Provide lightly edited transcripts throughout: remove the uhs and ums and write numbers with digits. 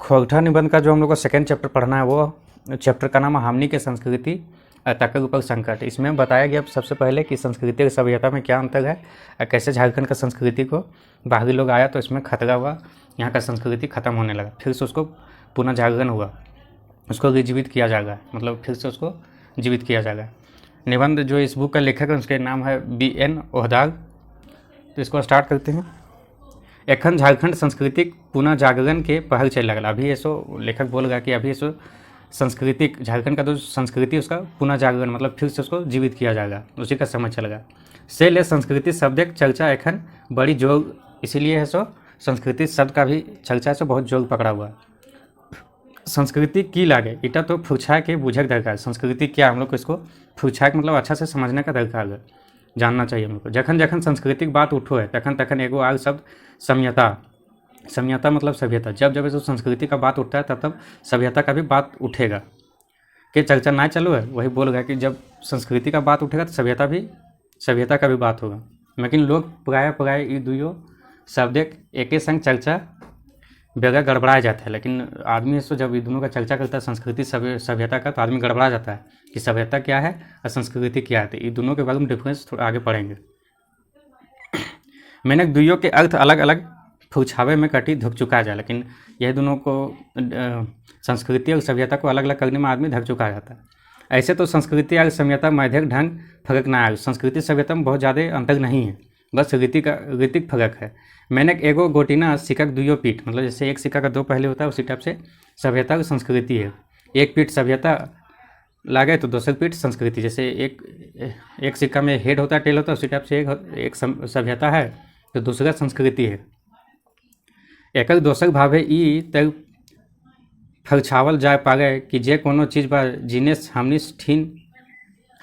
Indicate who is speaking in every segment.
Speaker 1: खौठा निबंध का जो हम लोग को सेकेंड चैप्टर पढ़ना है वो चैप्टर का नाम है हमनी के संस्कृति तक ऊपर संकट। इसमें बताया गया सबसे पहले कि संस्कृति और सभ्यता में क्या अंतर है, कैसे झारखंड का संस्कृति को बाहरी लोग आया तो इसमें खतरा हुआ, यहाँ का संस्कृति खत्म होने लगा, फिर से उसको पुनः जागरण हुआ, उसको रिजीवित किया जाएगा, मतलब फिर से उसको जीवित किया जाएगा। निबंध जो इस बुक का लेखक है उसके नाम है BN ओहदाग। तो इसको स्टार्ट करते हैं। एखन झारखंड संस्कृतिक पुनः जागरण के पहल चल लगा। अभी ऐसो लेखक बोल रहा कि अभी ऐसो सांस्कृतिक झारखंड का जो संस्कृति उसका पुनः जागरण मतलब फिर से उसको जीवित किया जाएगा, उसी का समय चलेगा। से ले संस्कृति शब्द चर्चा एखन बड़ी जोर, इसीलिए है सो संस्कृति शब्द का भी चर्चा से बहुत जोर पकड़ा हुआ। संस्कृति की लागे इटा तो फुछा के बुझक दरकार। संस्कृति क्या, हम लोग को इसको फुछा के मतलब अच्छा से समझने का दरकार है, जानना चाहिए हम लोग को। जखन जखन सांस्कृतिक बात उठो है तखन तखन एगो आग शब्द समयता, समयता मतलब सभ्यता। जब जब जो संस्कृति का बात उठता है तब तब सभ्यता का भी बात उठेगा। कि चर्चा ना चालू है, वही बोल रहा है कि जब संस्कृति का बात उठेगा तो सभ्यता का भी बात होगा। लेकिन लोग प्राय ये दुयो शब्द एक ही संग चर्चा बेगा गड़बड़ा जाता है। लेकिन आदमी इसको जब ये दोनों का चर्चा करता है संस्कृति सभ्यता का, तो आदमी गड़बड़ा जाता है कि सभ्यता क्या है और संस्कृति क्या है। तो ये दोनों के बारे में डिफरेंस थोड़ा आगे पढ़ेंगे। मैंने दुइयों के अर्थ अलग अलग फुछावे में कटी धुक चुका जाए, लेकिन यह दोनों को संस्कृति और सभ्यता को अलग अलग करने में आदमी धक चुका जाता है। ऐसे तो संस्कृति और सभ्यता मध्यक ढंग फर्क ना आए। संस्कृति सभ्यता में बहुत ज़्यादा अंतर नहीं है, बस रीतिक फर्क है। मैंने एगो गोटिना सिक्का दुइयो पीठ, मतलब जैसे एक सिक्का का दो पहले होता है उसी टाइप से सभ्यता और संस्कृति है। एक पीठ सभ्यता लागे तो दूसरी पीठ संस्कृति। जैसे एक सिक्का में हेड होता है टेल होता है, उसी टाइप से एक सभ्यता है तो दूसरा संस्कृति है। एक दोसर भावे ई तब फरछावल जाए पागे कि जे कोनो चीज़ बा जिनेस हमनी ठीन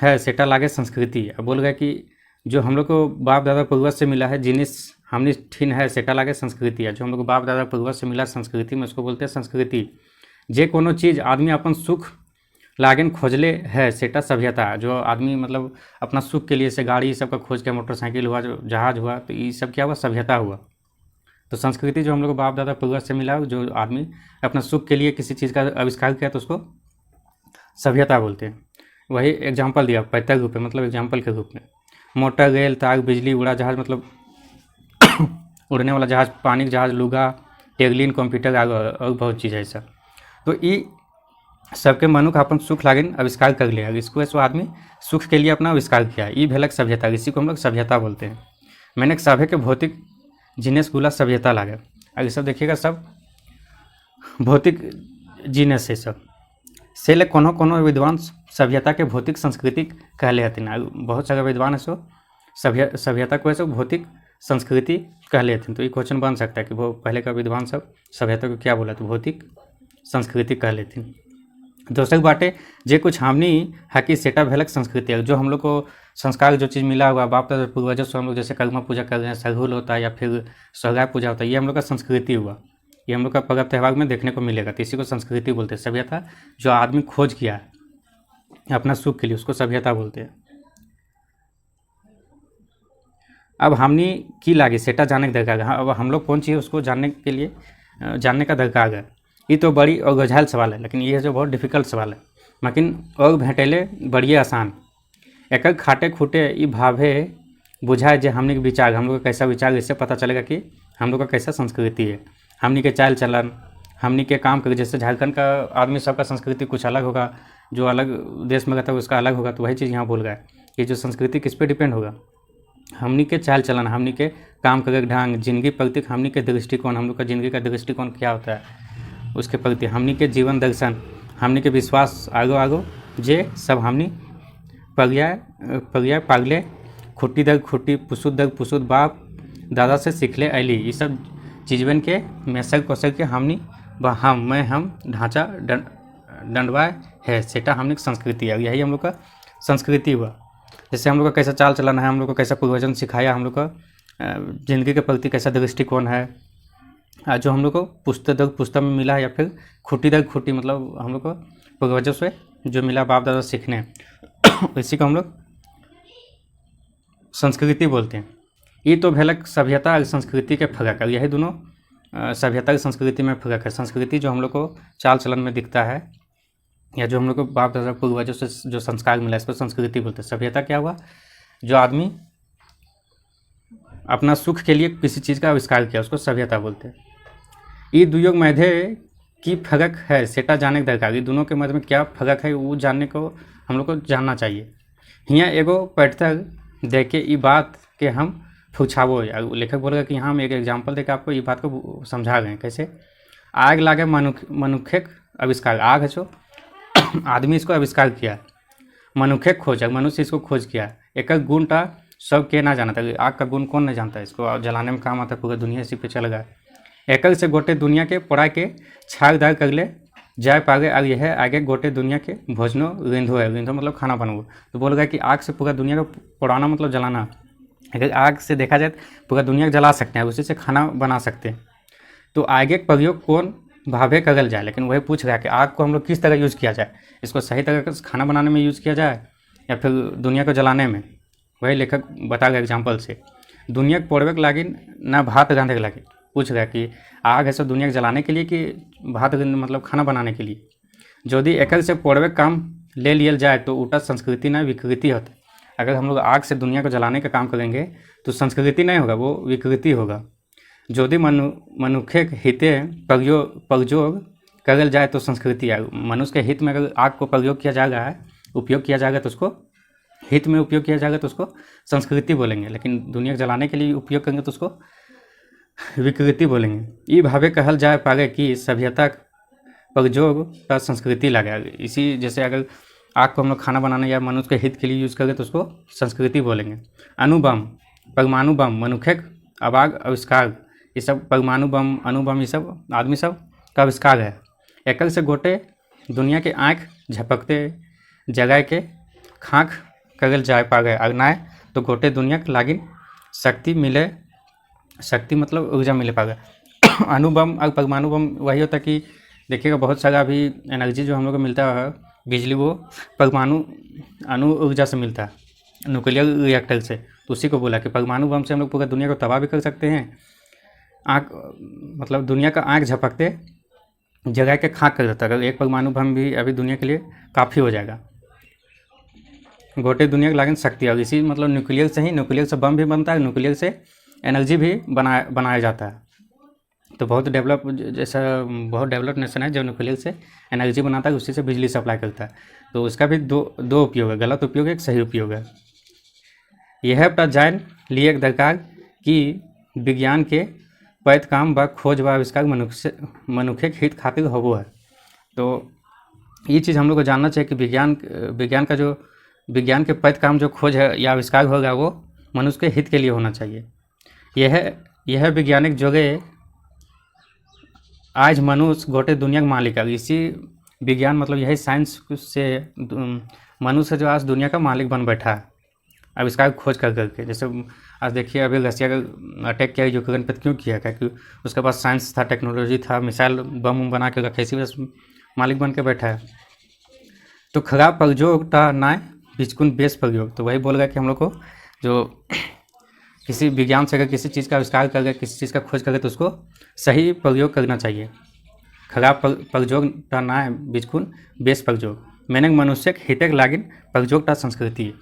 Speaker 1: है सेटा लागे संस्कृति। अब बोल गए कि जो हम लोग को बाप दादा पूर्वज से मिला है जिनिस हमनी ठीन है सेटा लागे संस्कृति है। जो हम लोग को बाप दादा पूर्वज से मिला संस्कृति में उसको बोलते हैं संस्कृति। जे कोनो चीज़ आदमी अपन सुख लागन खोजले है सेटा सभ्यता। जो आदमी मतलब अपना सुख के लिए से गाड़ी सब का खोज के, मोटरसाइकिल हुआ, जो जहाज हुआ, तो ये सब क्या हुआ, सभ्यता हुआ। तो संस्कृति जो हम लोग को बाप दादा पूर्वज से मिला, जो आदमी अपना सुख के लिए किसी चीज़ का आविष्कार किया तो उसको सभ्यता बोलते हैं। वही एग्जाम्पल दिया पैतृक रूप में, मतलब एग्जाम्पल के रूप में। मोटर, रेल, तार, बिजली, उड़ा जहाज मतलब उड़ने वाला जहाज, पानी का जहाज, लुगा, टेगलिन, कंप्यूटर और बहुत चीज़ है ऐसा। तो ये सबके मनुष्य अपन सुख लागन आविष्कार कर लिया, इसको ऐसा आदमी सुख के लिए अपना आविष्कार किया, ये भेलक सभ्यता। इसी को हम लोग सभ्यता बोलते हैं। मैंने सभ्य के भौतिक जिनेस गुला सभ्यता लागे। अगर सब देखिएगा सब भौतिक जिनेस है सब। से ले कोनो विद्वान सभ्यता के भौतिक संस्कृति कहले हथिन। बहुत सारे विद्वान है सो सभ्यता को ऐसे भौतिक संस्कृति कहले हथिन। तो ये क्वेश्चन बन सकता है कि वो पहले का विद्वान सब सभ्यता को क्या बोला, तो भौतिक संस्कृति कह लेथिन। दोस्तक बाटे जे कुछ हमनी है कि सेटा भेलक संस्कृति है। जो हम लोग को संस्कार जो चीज़ मिला हुआ बाप दादा पूर्वजों से, हम लोग जैसे कर्मा पूजा कर रहे हैं, सरहुल होता है या फिर सोहराय पूजा होता है, ये हम लोग का संस्कृति हुआ। ये हम लोग का पर्व त्यौहार में देखने को मिलेगा, तो इसी को संस्कृति बोलते हैं। सभ्यता जो आदमी खोज किया है अपना सुख के लिए, उसको सभ्यता बोलते हैं। अब हमनी की लागे सेटा जानने का दरकार है। अब हम लोग कौन चीज़ उसको जानने के लिए जानने का दरकार है। ये तो बड़ी और गझाल सवाल है, लेकिन ये जो बहुत डिफ़िकल्ट सवाल है, लेकिन और भेटेले बढ़िया आसान। एक खाटे खूटे ये भावे बुझाए जे हमनी के विचार, हम लोग का कैसा विचार, इससे पता चलेगा कि हम लोग का कैसा संस्कृति है। हमनी के चाल चलन, हमनी के काम कर, जैसे झारखंड का आदमी सबका संस्कृति कुछ अलग होगा, जो अलग देश में रहता है उसका अलग होगा। तो वही चीज़ यहाँ बोल रहा है कि जो संस्कृति किस पे डिपेंड होगा, हमनी के चाल चलन, हमनी के काम करे ढंग, जिंदगी प्रति हमनी के दृष्टिकोण, हम लोग का जिंदगी का दृष्टिकोण क्या होता है उसके प्रति, हमनी के जीवन दर्शन, हमनी के विश्वास आगो जे सब हमनी पर्याय पागले खुट्टी दर खुट्टी पुसुद दर पुसुद बाप दादा से सीखले अली। ये सब चीज़वन के मैसर कोसर के हमनी हम ढांचा डंडवाए है सेटा हमनी की संस्कृति है। यही हम लोग का संस्कृति हुआ। जैसे हम लोग का कैसा चाल चलन है, हम लोग को कैसा पूर्वजन सिखाया, हम लोग का जिंदगी के प्रति कैसा दृष्टिकोण है, जो हम लोग को पुस्तक में मिला है, या फिर खुट्टी दर खुट्टी मतलब हम लोग को पूर्वजों से जो मिला बाप दादा सीखने, इसी को हम लोग संस्कृति बोलते हैं। ये तो भेलक सभ्यता और संस्कृति के फर्क है। यही दोनों सभ्यता की संस्कृति में फ़र्क है। संस्कृति जो हम लोग को चाल चलन में दिखता है, या जो हम लोग को बाप दादा पूर्वजों से जो संस्कार मिला, इसको संस्कृति बोलते हैं। सभ्यता क्या हुआ? जो आदमी अपना सुख के लिए किसी चीज़ का आविष्कार किया, उसको सभ्यता बोलते हैं। ये दुयोग मध्य की फर्क है सेटा जाने के दरकार। ये दोनों के मध्य में क्या फ़र्क है वो जानने को हम लोग को जानना चाहिए। हियाँ एगो पैठक दे के ये बात के हम फुछावो। लेखक बोलेगा कि यहाँ हम एक एग्जाम्पल देकर आपको ये बात को समझा गए। कैसे? आग लागे मनुखे आविष्कार। आग है जो आदमी इसको आविष्कार किया, मनुखे खोज, मनुष्य इसको खोज किया। एक गुण था सब के ना जानता। आग का गुण कौन नहीं जानता? इसको जलाने में काम आता है, पूरा दुनिया इसी पे चल गया। एकल से गोटे दुनिया के पड़ा के छागदार कर ले जाए पागे। और यह आगे गोटे दुनिया के भोजनो रिंधो है। रिंधो मतलब खाना बनाओ। तो बोल गया कि आग से पूरा दुनिया को पड़ाना मतलब जलाना। अगर आग से देखा जाए पूरा दुनिया जला सकते हैं, उसी से खाना बना सकते हैं। तो आगे का प्रयोग कौन भावे करल जाए। लेकिन वही पूछ रहा है कि आग को हम लोग किस तरह यूज़ किया जाए। इसको सही तरह से खाना बनाने में यूज़ किया जाए या फिर दुनिया को जलाने में। वही लेखक बता गया एग्जाम्पल से। दुनिया के पोड़वे के लागी ना भात रांधे के लागी। पूछ रहा है कि आग है सो दुनिया को जलाने के लिए कि भात मतलब खाना बनाने के लिए। यदि एकल से पोड़वे काम ले लियल जाए तो उल्टा संस्कृति न विकृति होता। अगर हम लोग आग से दुनिया को जलाने का काम करेंगे तो संस्कृति नहीं होगा, वो विकृति होगा। यदि मनुष्य के हिते प्रयोग करल जाए तो संस्कृति है। मनुष्य के हित में अगर आग को प्रयोग किया जा रहा है, उपयोग किया जाएगा तो उसको हित में उपयोग किया जाएगा तो उसको संस्कृति बोलेंगे। लेकिन दुनिया को जलाने के लिए उपयोग करेंगे तो उसको विकृति बोलेंगे। ये भावे कहल जाए पागे कि सभ्यता प्रयोग का संस्कृति लगे। इसी जैसे अगर आग को हम लोग खाना बनाने या मनुष्य के हित के लिए यूज़ करें तो उसको संस्कृति बोलेंगे। अणुबम, परमाणु बम, मनुष्य अबाग आविष्कार। ये सब परमाणु बम, अणुबम, ये सब आदमी सब का आविष्कार है। एकल से गोटे दुनिया के आँख झपकते जगह के खाँख करल जाए पागे। अग्नाय तो गोटे दुनिया के लागिन शक्ति मिले, शक्ति मतलब ऊर्जा मिले पागे। अणुबम और परमाणु बम वही होता कि देखिएगा बहुत सारा अभी एनर्जी जो हम लोग को मिलता है बिजली, वो परमाणु अणु ऊर्जा से मिलता है, न्यूक्लियर रिएक्टर से। तो उसी को बोला कि परमाणु बम से हम लोग पूरा दुनिया को तबाह भी कर सकते हैं। आँख मतलब दुनिया का आँख झपकते जगह के खाक कर देता है। अगर एक परमाणु बम भी अभी दुनिया के लिए काफ़ी हो जाएगा। गोटे दुनिया के लागन शक्ति, और इसी मतलब न्यूक्लियर से ही, न्यूक्लियर से बम भी बनता है, न्यूक्लियर से एनर्जी भी बनाया जाता है। तो बहुत डेवलप, जैसा बहुत डेवलप नेशन है जो न्यूक्लियर से एनर्जी बनाता है, उसी से बिजली सप्लाई करता है। तो उसका भी दो उपयोग है, गलत उपयोग है, एक सही उपयोग है। यह पता जान लिए एक दरकार कि विज्ञान के पैत काम व खोज व आविष्कार मनुष्य के हित खातिर होबो है। तो ये चीज़ हम लोग को जानना चाहिए कि विज्ञान के पैत काम जो खोज है या आविष्कार होगा वो मनुष्य के हित के लिए होना चाहिए। यह वैज्ञानिक जोगे आज मनुष्य गोटे दुनिया का मालिक है। इसी विज्ञान मतलब यही साइंस से मनुष्य जो आज दुनिया का मालिक बन बैठा है, आविष्कार खोज कर करके। जैसे आज देखिए अभी रसिया का अटैक किया यूक्रेन पर, क्यों किया? क्योंकि उसके पास साइंस था, टेक्नोलॉजी था, मिसाइल बम बना के रखा, इसी वजह से मालिक बन के बैठा है। तो खराब प्रयोग था ना बिचकुन बेस प्रयोग। तो वही बोल रहा है कि हम लोग को जो किसी विज्ञान से अगर किसी चीज़ का आविष्कार कर गए, किसी चीज़ का खोज करें तो उसको सही प्रयोग करना चाहिए। खराब प्रयोग था ना बिचकुन बेस प्रयोग। मैंने मनुष्य के हित के लागिन प्रयोग था संस्कृति।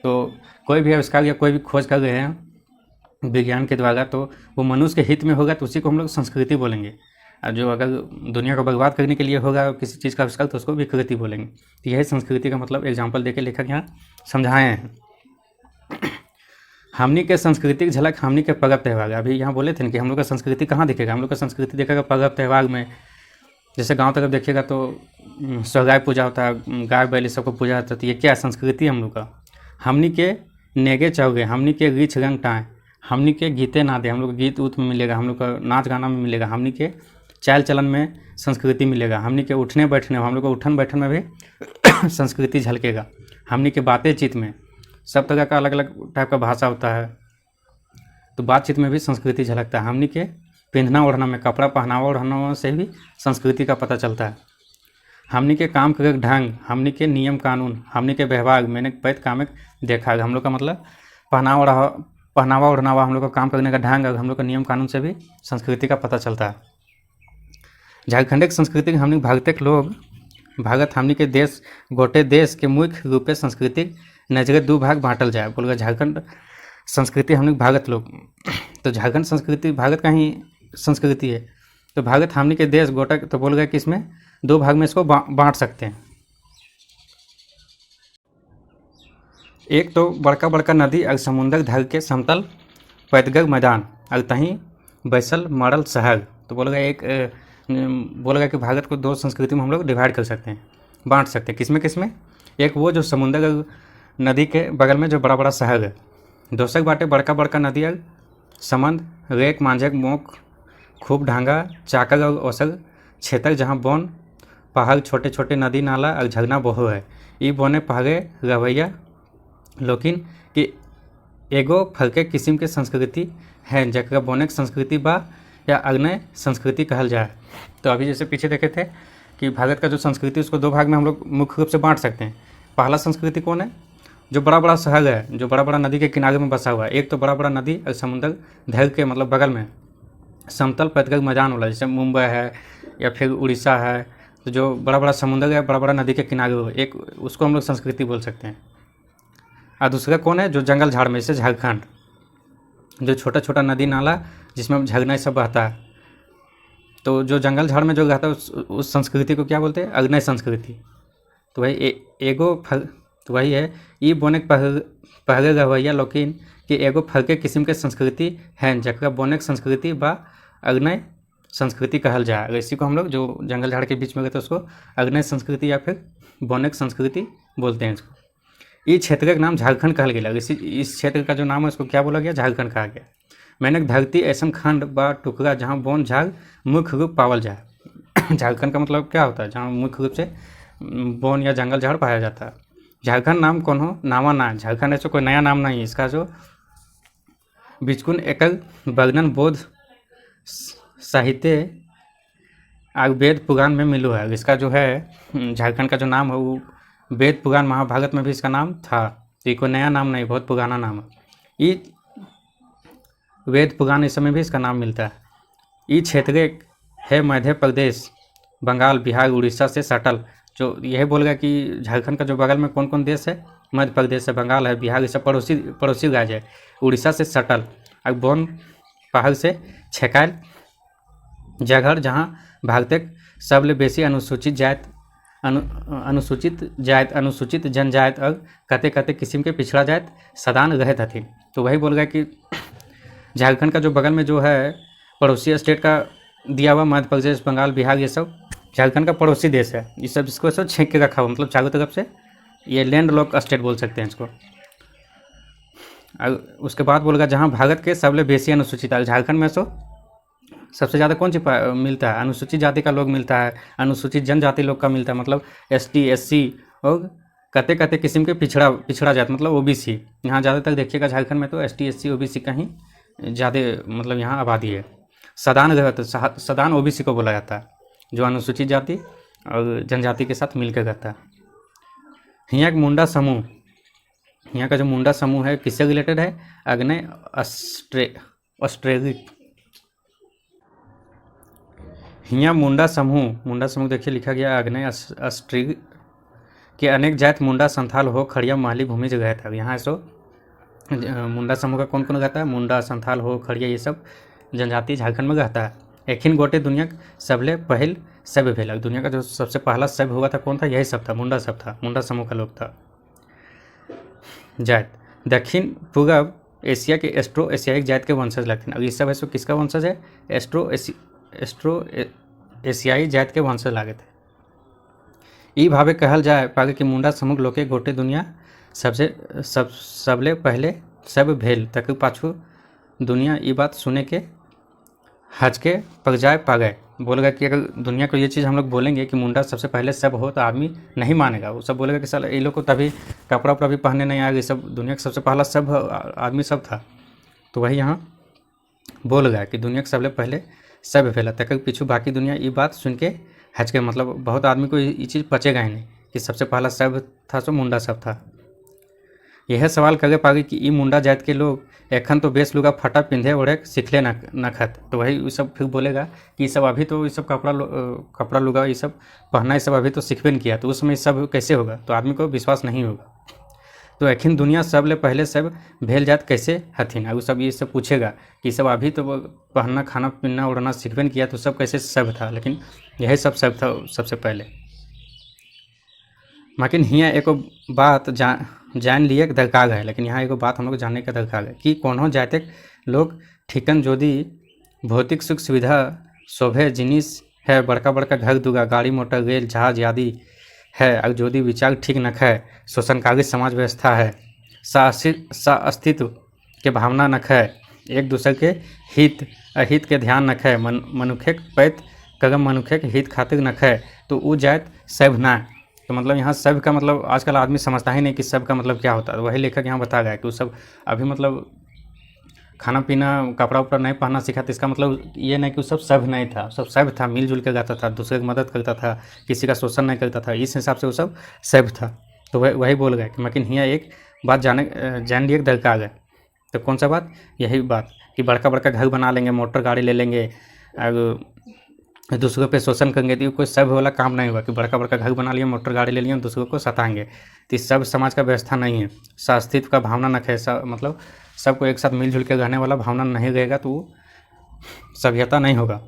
Speaker 1: तो कोई भी आविष्कार या कोई भी खोज कर रहे हैं विज्ञान के द्वारा, तो वो मनुष्य के हित में होगा तो उसी को हम लोग संस्कृति बोलेंगे। और जो अगर दुनिया को बर्बाद करने के लिए होगा किसी चीज़ का आविष्कार तो उसको विकृति बोलेंगे। तो यही संस्कृति का मतलब एग्जाम्पल देके लेखक यहाँ समझाए हैं। हमनी के संस्कृति की झलक हमनी के पर्व त्यौहार। अभी यहाँ बोले थे ना कि हम लोग का संस्कृति कहाँ दिखेगा? हम लोग का संस्कृति दिखेगा पर्व त्यौहार में। जैसे गांव तरफ देखिएगा तो सोहराय पूजा होता है, गाय बैल सबको पूजा होता है। तो ये क्या संस्कृति हम लोग का? हमनी के नेगे चौगे, हमनी के रीछ रंग टाएँ, हमनी के गीते नादे, हम लोग गीत उत में मिलेगा, हम लोग का नाच गाना में मिलेगा, हमनी के चाल चलन में संस्कृति मिलेगा, हमनी के उठने बैठने में, हम लोग को उठन बैठन में भी संस्कृति झलकेगा, हमनी के बातें चित में। सब तरह का अलग अलग टाइप का भाषा होता है, तो बातचीत में भी संस्कृति झलकता है। हमनी के पहनना ओढ़ना में, कपड़ा पहनावा ओढ़ना से भी संस्कृति का पता चलता है। हमनी के काम करे ढंग, हमनी के नियम कानून, हमनी के व्यवहार, मैंने पैत काम देखा है। हम लोग का मतलब पहनावा ओढ़नावा, हम लोग का काम करने का ढंग और हम लोग का नियम कानून से भी संस्कृति का पता चलता है। झारखंड की संस्कृति हमने भारत लोग भारत हमनी के देश गोटे देश के मुख्य रूपे सांस्कृतिक नजरे दो भाग बांटल जाए। बोल गया झारखंड संस्कृति हमने भारत लोग, तो झारखंड संस्कृति भारत का ही संस्कृति है। तो भारत हमनी के देश गोटा, तो बोल गया कि इसमें दो भाग में इसको बांट सकते हैं। एक तो बड़का बड़का नदी और समुंदर धर के समतल पैदगर मैदान और तहीं बैसल मरल शहर। तो बोल गया बोल गया कि भारत को दो संस्कृति में हम लोग डिवाइड कर सकते हैं, बांट सकते हैं। किसमें किसमें? एक वो जो समुंदर और नदी के बगल में जो बड़ा बड़ा शहर है, दोसर बाटे बड़का बड़का नदी और समंद रेक मांझेक मोक खूब ढांगा चाकर और ओसर क्षेत्र जहाँ वन पहाड़ छोटे छोटे नदी नाला और झरना बहो है। ई बने पहाड़े रवैया लेकिन कि एगो फलके किस्म के संस्कृति है जकरा बोने के संस्कृति बा या अग्नय संस्कृति कहल जाए। तो अभी जैसे पीछे देखे थे कि भारत का जो संस्कृति उसको दो भाग में हम लोग मुख्य रूप से बांट सकते हैं। पहला संस्कृति कौन है? जो बड़ा बड़ा शहर है, जो बड़ा बड़ा नदी के किनारे में बसा हुआ है। एक तो बड़ा बड़ा नदी और समुद्र धर के मतलब बगल में समतल पैदगर मैदान वाला, जैसे मुंबई है या फिर उड़ीसा है, तो जो बड़ा बड़ा समुद्र है बड़ा बड़ा नदी के किनारे हो, एक उसको हम लोग संस्कृति बोल सकते हैं। और दूसरा कौन है? जो जंगल झाड़ में, जैसे झारखंड, जो छोटा छोटा नदी नाला जिसमें झरना सब बहता है, तो जो जंगल झाड़ में जो रहता है उस संस्कृति को क्या बोलते हैं? अग्नय संस्कृति। तो वही एगो फल, तो वही है ई बोनेक पहले रवैया लेकिन कि एगो फलके किस्म के संस्कृति है जकरा बोनेक संस्कृति बा अग्नय संस्कृति कहल जाए। इसी को हम लोग जो जंगल झाड़ के बीच में रहते हैं उसको अग्नय संस्कृति या फिर बोनेक संस्कृति बोलते हैं इसको। इस क्षेत्र का नाम झारखंड कहल गया। इस क्षेत्र का जो नाम है उसको क्या बोला गया? झारखंड कहा गया। मैंने धरती ऐसा खंड बा टुकड़ा जहाँ बोन झाड़ मुख्य रूप पावल जाए। झारखंड का मतलब क्या होता है? जहाँ मुख्य रूप से बोन या जंगल झाड़ पाया जाता है। झारखंड नाम कौन हो? नावा ना, झारखंड ऐसा कोई नया नाम नहीं है। इसका जो बिचकुन एकल वर्णन बौद्ध साहित्य और वेद पुराण में मिलो है। इसका जो है झारखंड का जो नाम है वो वेद पुराण महाभारत में भी इसका नाम था। तो ये कोई नया नाम नहीं, बहुत पुराना नाम है। ये वेद पुराण इस समय भी इसका नाम मिलता है। ये क्षेत्र है मध्य प्रदेश, बंगाल, बिहार, उड़ीसा से सटल। जो यह बोल गया कि झारखंड का जो बगल में कौन कौन देश है? मध्य प्रदेश है, बंगाल है, बिहार, ये सब पड़ोसी राज्य है। उड़ीसा से सटल और बोन पहाड़ से छेकायल जगह जहाँ भारत सबले बेसी अनुसूचित जात अनुसूचित जनजात और कते कते किस्म के पिछड़ा जात सदान रहे हथिन। तो वही बोल गया कि झारखंड का जो बगल में जो है पड़ोसी स्टेट का दिया हुआ मध्य प्रदेश, बंगाल, बिहार, ये सब झारखंड का पड़ोसी देश है। ये सब इसको सब छेक के रखा हुआ, मतलब चारों तरफ से ये लैंड लॉक स्टेट बोल सकते हैं इसको। और उसके बाद बोलेगा जहाँ भारत के सबले बेसी अनुसूचित, झारखंड में सो सबसे ज़्यादा कौन चीज़ मिलता है? अनुसूचित जाति का लोग मिलता है, अनुसूचित जनजाति लोग का मिलता है, मतलब ST SC और कते कते किस्म के पिछड़ा जाति, मतलब OBC। यहाँ ज़्यादातर देखिएगा झारखंड में तो ST SC OBC का ही ज़्यादा मतलब यहाँ आबादी है। सदान OBC को बोला जाता है, जो अनुसूचित जाति और जनजाति के साथ मिलकर रहता है। यहाँ एक मुंडा समूह, यहाँ का जो मुंडा समूह है किससे रिलेटेड है? अग्नेय ऑस्ट्रेलिक। यहाँ मुंडा समूह देखिए लिखा गया अग्नेय ऑस्ट्रेलिक के अनेक जात मुंडा संथाल हो खड़िया महली भूमि से गए थे। यहाँ सो मुंडा समूह का कौन कौन रहता है? मुंडा, संथाल, हो, खड़िया, ये सब जनजाति झारखंड में रहता है। एखिन गोटे दुनिया सबले पहल सभ्य भेल। दुनिया का जो सबसे पहला सभ्य हुआ था कौन था? यही सब था, मुंडा सब था, मुंडा समूह का लोग था। जात दक्षिण पूर्व एशिया के एस्ट्रो एशियाई जात के वंशज लगते हैं। अब ये सब है सो किसका वंशज है? एस्ट्रो एशियाई जात के वंशज लागे थे। ई भावे कहल जाए पागे कि मुंडा समूह लोग के गोटे दुनिया सबले पहले सब भेल तक पाछू दुनिया ये बात सुने के हचके पक जाए पागे। बोलेगा कि अगर दुनिया को ये चीज़ हम लोग बोलेंगे कि मुंडा सबसे पहले सब हो तो आदमी नहीं मानेगा। वो सब बोलेगा कि साला ये लोग को तभी कपड़ा उपड़ा भी पहनने नहीं आएगा, ये सब दुनिया का सबसे पहला सब आदमी सब था। तो वही यहाँ बोल गया कि दुनिया के सबले पहले सब फैला तक पीछू बाकी दुनिया ये बात सुन के हचके, मतलब बहुत आदमी को ये चीज़ पचेगा ही नहीं कि सबसे पहला सब था सो मुंडा सब था। यह सवाल करे पागे कि ई मुंडा जात के लोग एखन तो बेस लुगा फटा पिंधे ओढ़े सिखले नखत। तो वही वो सब फिर बोलेगा कि ये सब अभी तो ये सब कपड़ा लुगा ये सब पहना, ये सब अभी तो सीखबे नहीं किया, तो उस समय सब कैसे होगा, तो आदमी को विश्वास नहीं होगा। तो एखिन दुनिया सब ले पहले सब भेल जात कैसे हथिन, और सब ये सब पूछेगा कि सब अभी तो पहनना खाना पीना उड़ना सीखबे नहीं किया, तो सब कैसे सब था, लेकिन यही सब था सबसे पहले। लेकिन हियाँ एगो बात जान लिए के दरकार है, लेकिन यहाँ एगो बात हम लोग जानने का दरकार है कि कोनो जातिक लोग ठीकन जोदी भौतिक सुख सुविधा शोभे जिनिस है, बड़का बड़का घर दुगा गाड़ी मोटर रेल जहाज आदि है, और जोदी विचार ठीक नख है, शोषणकारी समाज व्यवस्था है, सा अस्तित्व के भावना नख है, एक दूसरे के हित अहित के ध्यान नख है, मनुखे पैत कगम मनुखे के हित खातिर नख है, तो वो जात सब ना। तो मतलब यहाँ सब का मतलब आजकल आदमी समझता ही नहीं कि सब का मतलब क्या होता है। वही लेखक यहाँ बता गया कि वो सब अभी मतलब खाना पीना कपड़ा उपड़ा नहीं पहनना सीखा, तो इसका मतलब ये नहीं कि वो सब नहीं था, सब था, मिलजुल कर रहता था, दूसरे की मदद करता था, किसी का शोषण नहीं करता था, इस हिसाब से वो सब था। तो वही बोल गए कि लेकिन यहाँ एक बात जान लिए दरकार है। तो कौन सा बात, यही बात कि बड़का बड़का घर बना लेंगे, मोटर गाड़ी ले लेंगे और दूसरों पे शोषण करेंगे, तो कोई सब वाला काम नहीं हुआ कि बड़का बड़का घर बना लिया, मोटर गाड़ी ले लिया, दूसरों को सताएंगे, तो सब समाज का व्यवस्था नहीं है। अस्तित्व का भावना न है, मतलब सबको एक साथ मिलजुल के रहने वाला भावना नहीं रहेगा, तो वो सभ्यता नहीं होगा।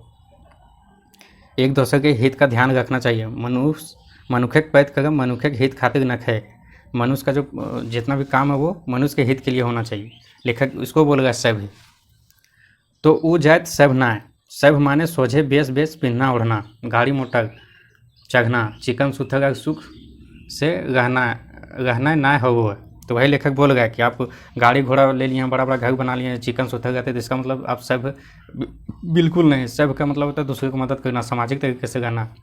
Speaker 1: एक दूसरे के हित का ध्यान रखना चाहिए। मनुष्य पैद कदम मनुष्य के हित खातिर न है, मनुष्य का जो जितना भी काम है वो मनुष्य के हित के लिए होना चाहिए। लेखक इसको बोलेगा सब। तो वो जात सब ना है, सब माने सोझे बेस पहनना ओढ़ना, गाड़ी मोटर चढ़ना, चिकन सुथर सुख से रहना ना हो वो है। तो वही लेखक बोल गया कि आप गाड़ी घोड़ा ले लिए, बड़ा बड़ा घर बना लिए, चिकन सुथर रहते, तो इसका मतलब आप सब बिल्कुल नहीं। सब का मतलब होता है दूसरे को मदद करना, सामाजिक तरीके से रहना।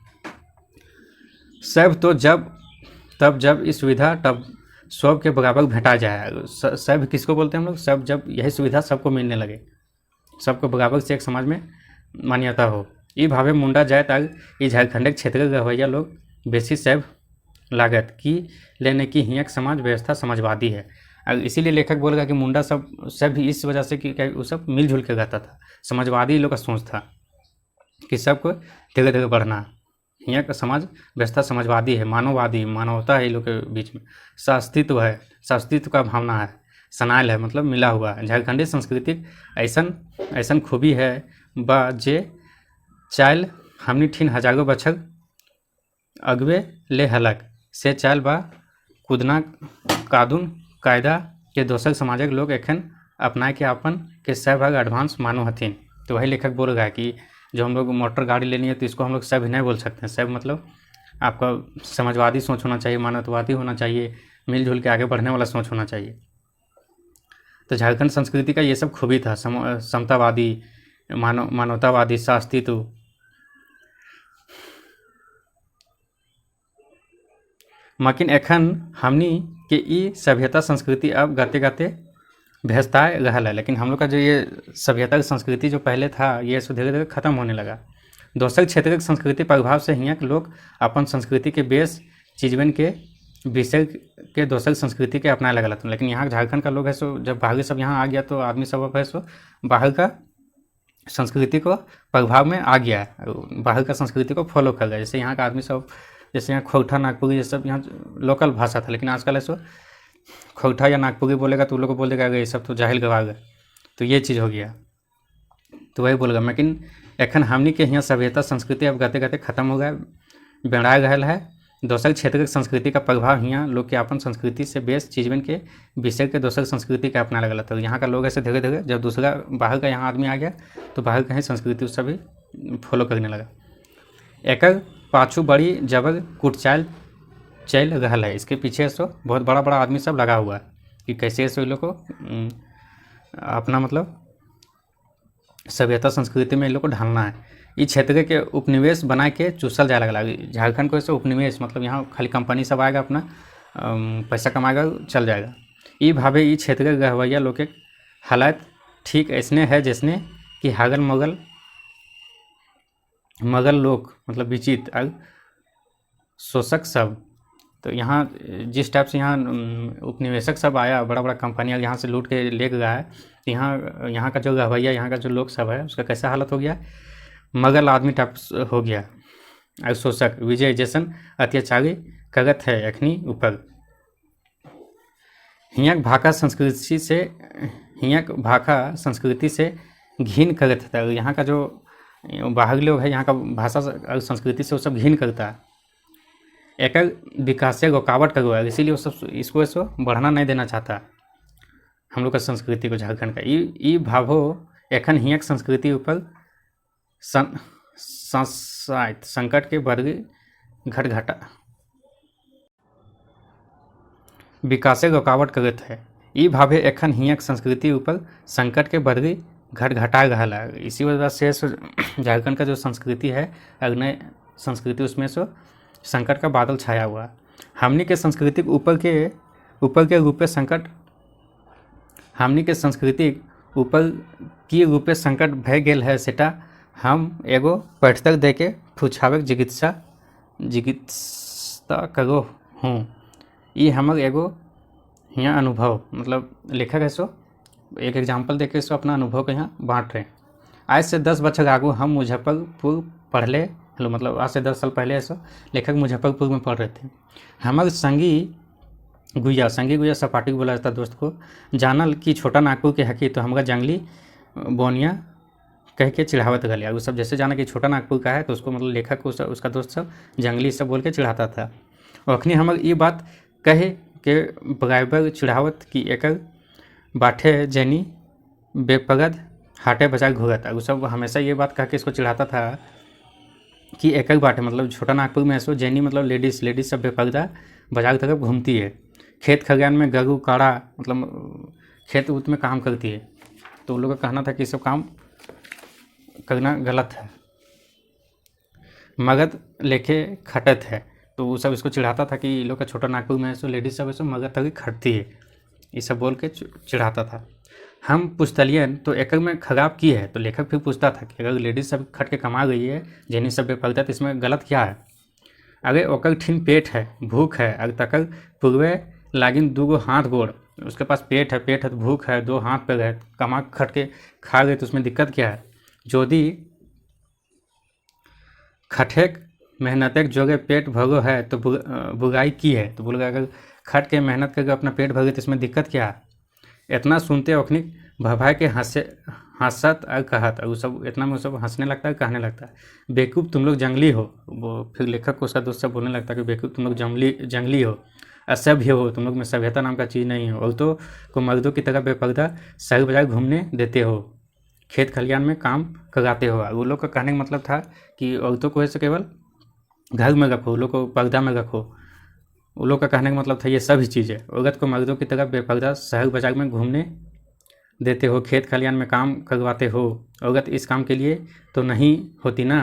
Speaker 1: सब तो जब इस सुविधा तब सब के बराबर भेटा जाए। सब किसको बोलते हैं हम लोग, सब जब यही सुविधा सबको मिलने लगे, सबको बराबर से एक समाज में मान्यता हो। ई भावे मुंडा जात आग ई झारखंड क्षेत्र के रवैया लोग बेसी सब लागत की लेने की हियक समाज व्यवस्था समाजवादी है। और इसीलिए लेखक बोलेगा कि मुंडा सब भी इस वजह से कि वो सब मिलजुल के रहता था, समाजवादी लोग का सोच था कि सबको धीरे धीरे बढ़ना। यहाँ का समाज व्यवस्था समाजवादी है, मानववादी, मानवता है, इन लोग के बीच में अस्तित्व का भावना है, सनायल है, मतलब मिला हुआ है। झारखंडी संस्कृति ऐसन खूबी है बा जे चाल हमनी ठीन हजारों बछर अगवे ले हलक से चाल बा कुदना कानून कायदा के दोसर समाजक लोग एखन अपनाए के अपन के सहभाग एडवांस मानो हथिन। तो वही लेखक बोल रहा है कि जो हम लोग मोटर गाड़ी लेनी है तो इसको हम लोग सब नहीं बोल सकते हैं। सब मतलब आपका समाजवादी सोच होना चाहिए, मानवतावादी होना चाहिए, मिलजुल के आगे बढ़ने वाला सोच होना चाहिए। तो झारखंड संस्कृति का ये सब खूबी था, समतावादी, मानवतावादी, अस्तित्व। मकिन एखन हमनी के ई सभ्यता संस्कृति अब गाते गाते भेजताए रहल है, लेकिन हम लोग का जो ये सभ्यता की संस्कृति जो पहले था ये धीरे धीरे खत्म होने लगा। दोसर क्षेत्र के संस्कृति प्रभाव से हियाँ के लोग अपन संस्कृति के बेस चीजबन के विषय के दोसर संस्कृति के अपनाए लगा था। लेकिन यहाँ झारखंड का लोग है सो जब बाहरी सब यहाँ आ गया तो आदमी सब है सो बाहर का संस्कृति को प्रभाव में आ गया है, बाहर का संस्कृति को फॉलो कर गया। जैसे यहाँ का आदमी सब, जैसे यहाँ खोरठा नागपुरी ये सब यहाँ लोकल भाषा था, लेकिन आजकल ऐसा खोरठा या नागपुरी बोलेगा तो लोग को बोल देगा ये सब तो जाहिल गवाह है, तो ये चीज़ हो गया। तो वही बोलेगा। लेकिन एखन हमनी के यहाँ सभ्यता संस्कृति अब गाते गाते खत्म हो गया, बेड़ा गया है। दोसर क्षेत्र के संस्कृति का प्रभाव यहाँ लोग के अपन संस्कृति से बेस चीजबन के विषय के दोसर संस्कृति का अपना लगा था। यहाँ का लोग ऐसे धीरे धीरे जब दूसरा बाहर का यहाँ आदमी आ गया तो बाहर का ही संस्कृति उससे भी फॉलो करने लगा। एक पाछू बड़ी जबर कुटचाल चल रहा है, इसके पीछे सो बहुत बड़ा बड़ा आदमी सब लगा हुआ है कि कैसे सो लोग को अपना मतलब सभ्यता संस्कृति में इन लोग को ढालना है। इस क्षेत्र के उपनिवेश बना के चूसल जाए लगा। झारखंड को ऐसे उपनिवेश मतलब यहाँ खाली कंपनी सब आएगा, अपना पैसा कमाएगा, चल जाएगा। ये भावे इस क्षेत्र के गहवैया लोग के हालात ठीक ऐसने है जैसने कि हागल मगल लोग मतलब विचित्र और शोषक सब तो यहाँ जिस टाइप से यहाँ उपनिवेशक सब आया, बड़ा बड़ा कंपनियाँ यहाँ से लूट के ले गया है, यहाँ का जो रवैया, यहाँ का जो लोग सब है, उसका कैसा हालत हो गया, मगल आदमी टाइप हो गया। और शोषक विजय जैसन अत्याचारी करत है अखनी ऊपर। हियक भाषा संस्कृति से घिन करत था। यहाँ का जो बाहरी लोग है, यहाँ का भाषा और संस्कृति से वो सब घिन करता है। एक विकास से रुकावट करवा, इसीलिए वो सब इसको बढ़ना नहीं देना चाहता हम लोग का संस्कृति को, झारखंड का। ई भावो एखन हियक संस्कृति ऊपर संकट के बरगी घटघटा विकासे रुकावट करत है। ई भावे एखन हियक संस्कृति ऊपर संकट के बरगी घटघटा रहा है। इसी वजह से झारखंड का जो संस्कृति है, अग्नि संस्कृति, उसमें से संकट का बादल छाया हुआ। हमनी के संस्कृति ऊपर के रूपे संकट, हमनी के संस्कृति ऊपर की रूपे संकट भय गेल है, सेटा हम एगो पठतक दे के पूछावे जिज्ञासा करो हूँ। ये हमर एगो यहाँ अनुभव, मतलब लेखक है सो एक एग्जाम्पल देके सो अपना अनुभव के यहाँ बांट रहे हैं। आज से 10 बछर आगू हम मुजफ्फरपुर पढ़ले, मतलब आज से 10 साल पहले ऐसा लेखक मुजफ्फरपुर में पढ़ रहे थे। हमारे संगी गुइया सपाटी को बोला जाता दोस्त को, जानल कि छोटा नागपुर के हकी, तो हमारा जंगली बोनिया कह के चिढ़ावत गलिया। वो सब जैसे जाना कि छोटा नागपुर का है, तो उसको मतलब लेखक को उसका दोस्त सब जंगली सब बोल के चिढ़ाता था। और अखनी हमारे ये बात कहे के बराबर चिढ़ावत कि एकर बाठे जैनी बेपगद हाटे बजाय घूरत। वो सब हमेशा ये बात कह के इसको चिढ़ाता था कि एक बाटे, मतलब छोटा नागपुर में ऐसो जैनी मतलब लेडीज़ सब बेपर्दा बाजार तरफ घूमती है, खेत खलिहान में गरू काड़ा, मतलब खेत उत में काम करती है। तो उन लोगों का कहना था कि ये सब काम करना गलत है, मगध लेके खटत है। तो वो सब इसको चिढ़ाता था कि ये लोग का छोटा नागपुर में ऐसो लेडीज़ सब ऐसो मगध तक खटती है, ये सब बोल के चिढ़ाता था। हम पूछतलियन तो एक में खराब की है। तो लेखक फिर पूछता था कि अगर लेडीज सब खट के कमा गई है, जैनी सब बेपर्दा, तो इसमें गलत क्या है। अगर ओकर ठिन पेट है, भूख है, अगर तकर पूर्वे लागिन 2 हाथ गोड़, उसके पास पेट है तो भूख है, 2 हाथ पैर है, कमा खट के खा गए, तो उसमें दिक्कत क्या है। जोदी खटेक मेहनतेक जोगे पेट भगो है, तो बुराई की है। तो बोल गया अगर खट के मेहनत करके अपना पेट भगे, तो इसमें दिक्कत क्या है। इतना सुनते अखनी भभाई के हंसत और कहत, और सब इतना में सब हंसने लगता है, कहने लगता है बेवकूफ़ तुम लोग जंगली हो। वो फिर लेखक को उसका दोस्त सब बोलने लगता है कि बेवकूफ़ तुम लोग जंगली हो, असभ्य हो, तुम लोग में सभ्यता नाम का चीज़ नहीं हो, औरतों को मर्दों की तरह बेपर्दा शहर बाजार घूमने देते हो, खेत खलिहान में काम कराते हो। वो लोग का कहने का मतलब था कि औरतों को ऐसे केवल घर में रखो, लोग को पर्दा में रखो। उन लोग का कहने का मतलब था ये सभी चीज़ें, औरत को मर्दों की तरह बेपर्दा शहर बाजार में घूमने देते हो, खेत खलिहान में काम करवाते हो। औरत इस काम के लिए तो नहीं होती ना,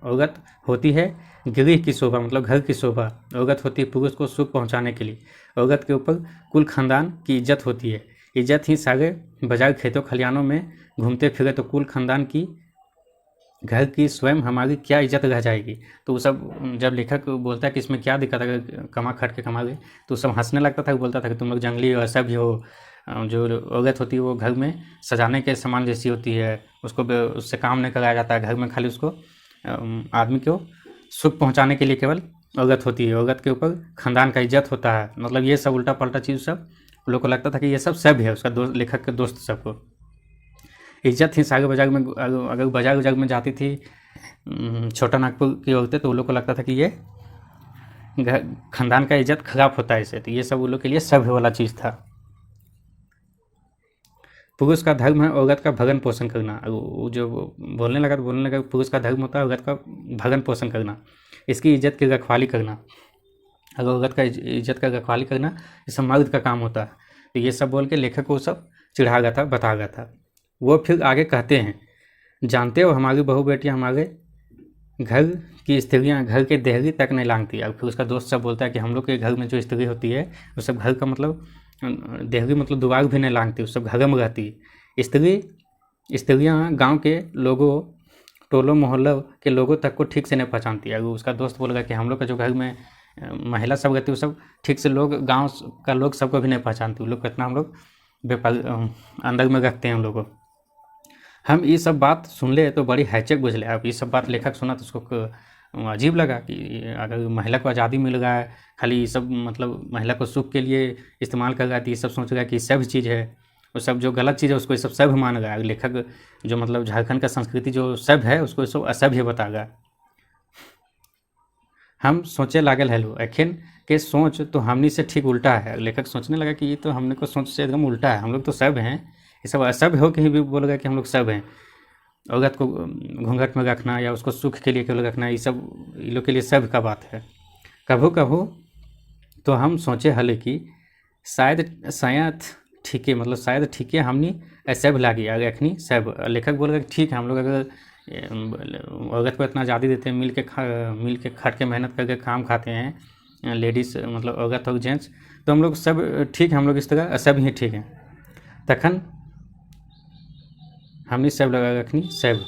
Speaker 1: औरत होती है गृह की शोभा, मतलब घर की शोभा। औरत होती है पुरुष को सुख पहुंचाने के लिए। औरत के ऊपर कुल खानदान की इज्जत होती है। इज्जत ही सारे बाजार खेतों खलिहानों में घूमते फिरे तो कुल खानदान की, घर की, स्वयं हमारी क्या इज्जत रह जाएगी। तो वो सब जब लेखक बोलता है कि इसमें क्या दिक्कत है, कमा खट के कमा गए, तो सब हंसने लगता था, बोलता था कि तुम लोग जंगली हो, ऐसा भी हो। जो औरत होती है वो घर में सजाने के सामान जैसी होती है, उसको उससे काम नहीं कराया जाता है घर में, खाली उसको आदमी को सुख पहुंचाने के लिए केवल औरत होती है। औरत के ऊपर खानदान का इज्जत होता है, मतलब ये सब उल्टा पल्टा चीज़ सब लोग को लगता था कि ये सब सभ्य है। उसका दोस्त, लेखक के दोस्त सबको इज्जत थी सागर बाजार में। अगर बाजार उजार में जाती थी छोटा नागपुर की औरतें, तो उन लोग को लगता था कि ये खानदान का इज्जत खराब होता है इससे। तो ये सब उन लोग के लिए सभ्य वाला चीज़ था। पुरुष का धर्म है औरत का भरण पोषण करना। वो जो बोलने लगा पुरुष का धर्म होता है औरत का भरण पोषण करना, इसकी इज्जत की रखवाली करना। अगर औरत का इज्जत का रखवाली करना ये सब मर्द का काम होता है। तो ये सब बोल के लेखक को सब चिढ़ा गया था, बता गया था। वो फिर आगे कहते हैं, जानते हो हमारी बहू बेटियाँ हमारे घर की स्त्रियाँ घर के देहरी तक नहीं लांगती। और फिर उसका दोस्त सब बोलता है कि हम लोग के घर में जो स्त्री होती है वो सब घर का मतलब देहरी मतलब दुआर भी नहीं लांगती, वो सब घर में रहती है। स्त्रियाँ गांव के लोगों, टोलों मोहल्लों के लोगों तक को ठीक से नहीं पहचानती है। उसका दोस्त बोलेगा कि हम लोग का जो घर में महिला सब रहती है वो सब ठीक से लोग गांव का लोग सबको भी नहीं पहचानते, वो लोग कितना हम लोग अंदर में रखते हैं हम लोग को। हम ये सब बात सुन ले तो बड़ी हैचक बुझले। अब ये सब बात लेखक सुना तो उसको अजीब लगा कि अगर महिला को आज़ादी मिल रहा है, खाली ये सब मतलब महिला को सुख के लिए इस्तेमाल कर रहा है, तो ये सब सोच रहा है कि सब चीज़ है, वो सब जो गलत चीज़ है उसको ये सब मान रहा है। लेखक जो मतलब झारखंड का संस्कृति जो सब है उसको सब असभ्य बता रहा है। हम सोचे लागल हेलो एखन के सोच तो हमनी से ठीक उल्टा है। लेखक सोचने लगा कि ये तो हमने को सोच से एकदम उल्टा है, हम लोग तो सब हैं, ये सब असभ्य हो के ही भी बोल रहा कि हम लोग सब हैं। औरत को घूंघट में रखना या उसको सुख के लिए केवल रखना, ये सब ये लोग के लिए सब का बात है। कभू कभू तो हम सोचे हले कि शायद ठीक है, मतलब शायद ठीक है हमनी सब लागी अगर एखनी सब। लेखक बोल रहा कि ठीक है हम लोग अगर औरत को इतना आज़ादी देते हैं, मिल के खट के मेहनत करके काम खाते हैं लेडीज़ मतलब औरत और जेंट्स, तो हम लोग सब ठीक है, हम लोग इस तरह सब ही ठीक है। तखन हमने सब लगा रखनी सब।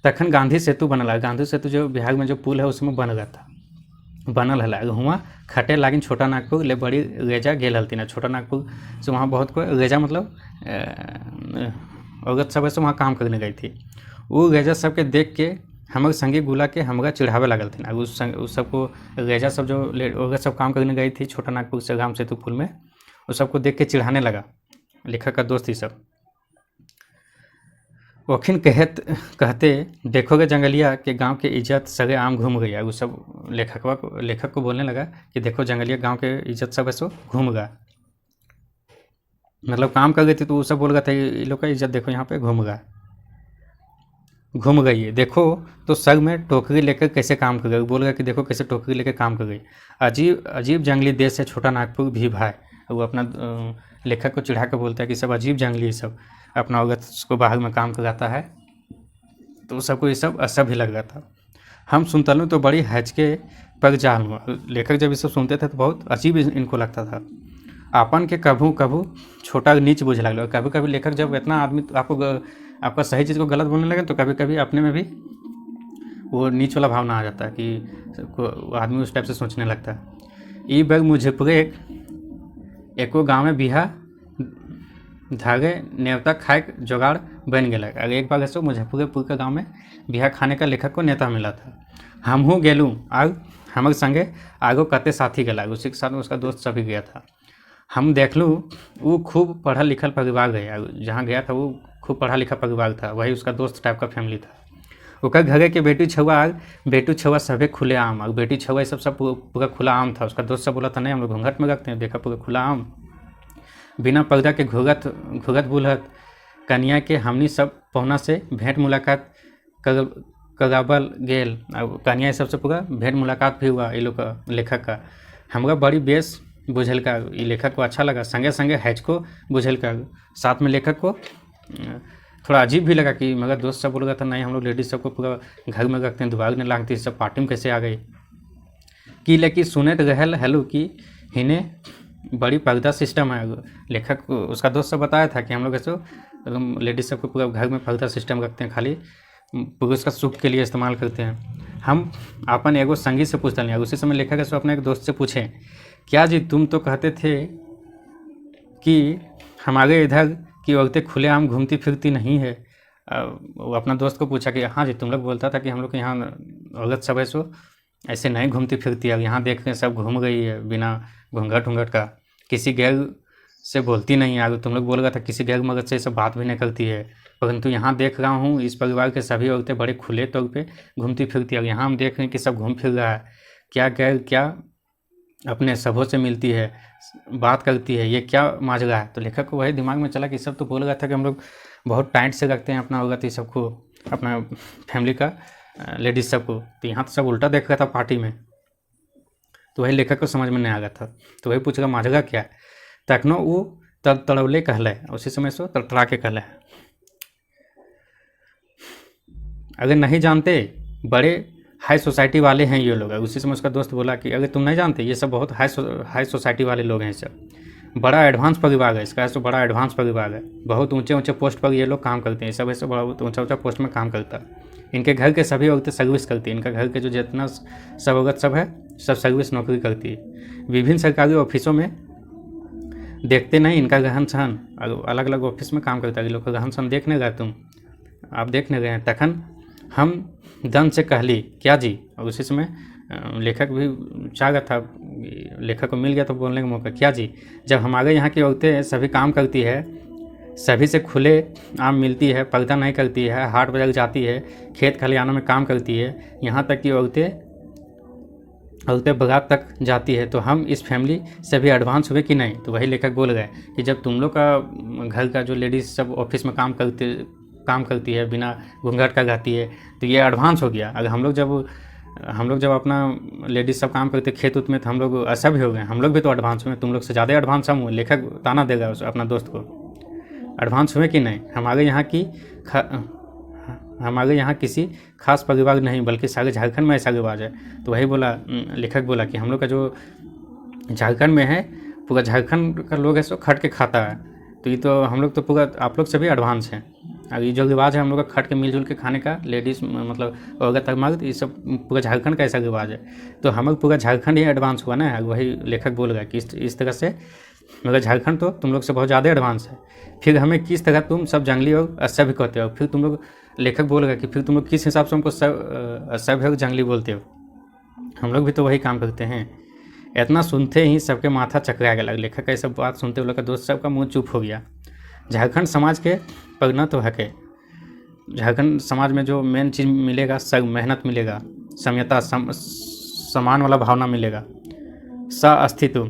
Speaker 1: तखन गांधी सेतु बनल है। गांधी सेतु जो बिहार में जो पुल है उसमें बन रहा था, बनल है। हुआ खटे लागिन छोटा नागपुर ले बड़ी रेजा गेल हलती। छोटा नागपुर से वहाँ बहुत कोई रेजा मतलब औरत सब से वहाँ काम करने गई थी। वो रेजा सबके देख के हमारे संगी गुला के हमरा चिढ़ावे लगल थी। उस सबको रेजा सब जो औरत सब काम करने गई थी छोटा नागपुर से गांव सेतु पुल में, उस सबको देख के चिढ़ाने लगा लेखक का दोस्त ही सब। वखिन कहते देखोगे जंगलिया के गांव के इज्जत सगे आम घूम गया। वो सब लेखक को बोलने लगा कि देखो जंगलिया गांव के इज्जत सब ऐसो घूम गया, मतलब काम कर गई थी तो वो सब बोल रहा था ये लोग का इज्जत देखो यहाँ पे घूम गई है। देखो तो सग में टोकरी लेकर कैसे काम कर गई, बोल रहा कि देखो कैसे टोकरी लेकर काम कर गई। अजीब जंगली देश है छोटा नागपुर भी भाई। वो अपना लेखक को चिढ़ा कर बोलता है कि सब अजीब जंगली सब अपना औरत को बाहर में काम कराता है, तो सबको ये सब असभ्य लग रहा था। हम सुनता लूँ तो बड़ी हैचके पर जाल हुआ। लेखक जब ये सब सुनते थे तो बहुत अजीब इनको लगता था। आपन के कभू छोटा नीच बुझे लगल। कभी कभी लेखक जब इतना आदमी आपका सही चीज़ को गलत बोलने लगे तो कभी कभी अपने में भी वो नीच वाला भावना आ जाता है कि आदमी उस टाइप से सोचने लगता है। ई बैग मुजफ्फरे एको गाँव में बिहा धागे नेवता खाए जोगाड़ बन गया। अगर एक बार ऐसे मुजफ्फरपुर के गाँव में बिहा खाने का लेखक को नेता मिला था। हमहूँ गेलूँ आग हमारे संगे आगो कते साथी गला, उसी के साथ उसका दोस्त सभी गया था। हम देख लूँ वो खूब पढ़ा लिखल परिवार गया, जहाँ गया था वो खूब पढ़ा लिखा परिवार था, वही उसका दोस्त टाइप का फैमिली था। ओकर घरे के बेटी छुआ सभी खुले आम, और बेटी छुआ सब पूरा खुला आम था। उसका दोस्त सब बोला था नहीं हम लोग घूंघट में रखते हैं, देखा पूरा खुला आम बिना पर्दा के घुगत बुलहत कन्या के हमनी सब पहुना से भेंट मुलाकात कराबल गेल। कन्या सबसे पूरा भेंट मुलाकात भी हुआ ये लोग का लेखक का। हमरा बड़ी बेस बुझल का ये लेखक को अच्छा लगा, संगे संगे हैच को बुझल का। साथ में लेखक को थोड़ा अजीब भी लगा कि मगर दोस्त सब बोल रहा था नहीं हम लोग लेडीज़ सबको पूरा घर में रखते हैं, दुबारा नहीं लागती, सब पार्टी में कैसे आ गई कि। लेकिन सुने तो रहल हेलो कि हिने बड़ी पर्दा सिस्टम है। लेखक को उसका दोस्त सब बताया था कि हम लोग ऐसे लेडीज़ सबको पूरा घर में पर्दा सिस्टम रखते हैं, खाली पुरुष का सुख के लिए इस्तेमाल करते हैं। हम अपन एगो संगी से पूछते हैं। उसी समय लेखक ऐसे अपने एक दोस्त से पूछे क्या जी तुम तो कहते थे कि हमारे इधर की औरतें खुलेआम घूमती फिरती नहीं है। वो अपना दोस्त को पूछा कि हाँ जी तुम लोग बोलता था कि हम लोग के यहाँ औरत सब ऐसे नहीं घूमती फिरती, अब यहाँ देख के सब घूम गई है बिना घूंघट का, किसी गैर से बोलती नहीं है। तुम लोग बोल रहा था किसी गैर मर्द से सब बात भी नहीं करती है, परंतु यहाँ देख रहा हूँ इस परिवार के सभी औरतें बड़े खुले तौर पे घूमती फिरती है। अब यहाँ हम देख रहे हैं कि सब घूम फिर रहा है, क्या गैर क्या अपने सबों से मिलती है, बात करती है, ये क्या माजरा है। तो लेखक को वही दिमाग में चला कि सब तो बोल रहा था कि हम लोग बहुत टाइट से रखते हैं अपना औरत ये सबको, अपना फैमिली का लेडीज़ सबको, तो यहाँ तो सब उल्टा देख रहा था पार्टी में। तो वही लेखक को समझ में नहीं आ रहा था, तो वही पूछेगा माजरा क्या है। तखनो वो तड़ौले कहले, उसी समय से तड़तड़ा के कहले अगर नहीं जानते बड़े हाई सोसाइटी वाले हैं ये लोग। उसी समय उसका दोस्त बोला कि अगर तुम नहीं जानते ये सब बहुत हाई सोसाइटी वाले लोग हैं, सब बड़ा एडवांस परिवार है इसका, ऐसा बड़ा एडवांस परिवार है, बहुत ऊंचे पोस्ट पर ये लोग काम करते हैं, सब ऐसे बड़ा ऊंचा पोस्ट में काम करता है। इनके घर के सभी औरतें सर्विस करती है, इनका घर के जो जितना सब औरत सब है सब सर्विस नौकरी करती है। विभिन्न सरकारी ऑफिसों में देखते नहीं इनका रहन सहन, अलग अलग ऑफिस में काम करता है, लोग का रहन सहन देखने गए तुम, आप देखने गए हैं। तखन हम दम से कहली क्या जी, और उसी समय लेखक भी चाह रहा था, लेखक को मिल गया तो बोलने का मौका, क्या जी, जब हमारे यहाँ की औरतें सभी काम करती है, सभी से खुले आम मिलती है, पर्दा नहीं करती है, हाट बाजार जाती है, खेत खलिहानों में काम करती है, यहाँ तक कि औरतें बारात तक जाती है, तो हम इस फैमिली से भी एडवांस हुए कि नहीं। तो वही लेखक बोल गए कि जब तुम लोग का घर का जो लेडीज़ सब ऑफिस में काम करती है, बिना घूंघट का रहती है, तो ये एडवांस हो गया। अगर हम लोग जब अपना लेडीज़ सब काम करते खेत उत में, तो हम लोग असभ्य हो गए, हम लोग भी तो एडवांस हुए, तुम लोग से ज़्यादा एडवांस हम हुए। लेखक ताना देगा अपना दोस्त को, एडवांस हुए कि नहीं। हमारे यहाँ किसी खास परिवार नहीं, बल्कि सारे झारखंड में ऐसा रिवाज है। तो वही बोला, लेखक बोला कि हम लोग का जो झारखंड में है, पूरा झारखंड का लोग है सो खट के खाता है, तो ये तो हम लोग तो पूरा आप लोग से भी एडवांस हैं। और ये जो रिवाज है हम लोग का खट के मिलजुल के खाने का, लेडीज़ मतलब औरत मर्द, ये सब पूरा झारखंड का ऐसा रिवाज है, तो हम लोग पूरा झारखंड ही एडवांस हुआ ना। वही लेखक बोल रहा है कि इस तरह से मगर झारखंड तो तुम लोग से बहुत ज़्यादा एडवांस है, फिर हमें किस तरह तुम सब जंगली और असभ्य कहते हो। फिर तुम लोग, लेखक बोल रहा है कि फिर तुम लोग किस हिसाब से हमको असभ्य और जंगली बोलते हो, हम लोग भी तो वही काम करते हैं। इतना सुनते ही सबके माथा चकरा गया। लेखक का ये सब बात सुनते हुए लोग का दोस्त सबका मुँह चुप हो गया। झारखंड समाज के परिणत तो हके, झारखंड समाज में जो मेन चीज़ मिलेगा, सब मेहनत मिलेगा, समयता समान वाला भावना मिलेगा, अस्तित्व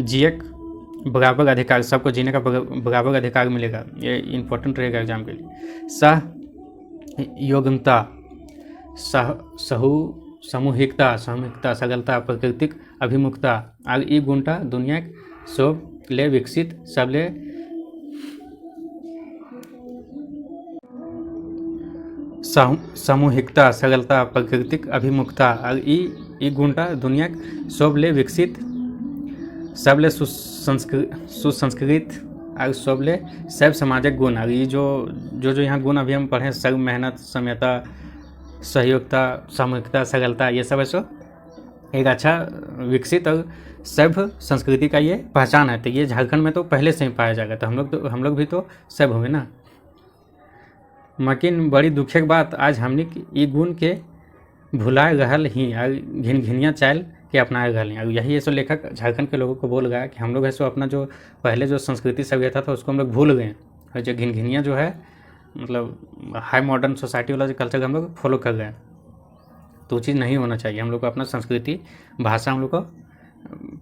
Speaker 1: जिए बराबर अधिकार, सबको जीने का बराबर अधिकार मिलेगा। ये इम्पोर्टेंट रहेगा एग्जाम के लिए। सहयोगिता, सामूहिकता, सरलता, प्राकृतिक अभिमुखता और ई गुणटा दुनिया सब ले विकसित सबले सामूहिकता, सरलता, प्राकृतिक अभिमुखता और ई गुणटा दुनिया सबले विकसित, सबले सुसंस्कृत और सबले सब सामाजिक गुण। और ये जो यहाँ गुण अभी हम पढ़े, सब मेहनत, समयता, सहयोगिता, सामूहिकता, सरलता, ये सब ऐसा एक अच्छा विकसित और सभ्य संस्कृति का ये पहचान है। तो ये झारखंड में तो पहले से ही पाया जाएगा, तो हम लोग भी तो सब हुए ना। मकिन बड़ी दुखे बात आज हमने ई गुण के भुलाए रहल ही और घिनघिनिया चाल के अपनाए रहल ही। और यही ऐसा लेखक झारखंड के लोगों को बोल गया कि हम लोग ऐसा अपना जो पहले जो संस्कृति सभ्यता था उसको हम लोग भूल गए, और जो घिनघिनिया जो है मतलब हाई मॉडर्न सोसाइटी वाला जो कल्चर हम लोग फॉलो कर गए, तो वो चीज़ नहीं होना चाहिए। हम लोग को अपना संस्कृति भाषा हम लोग को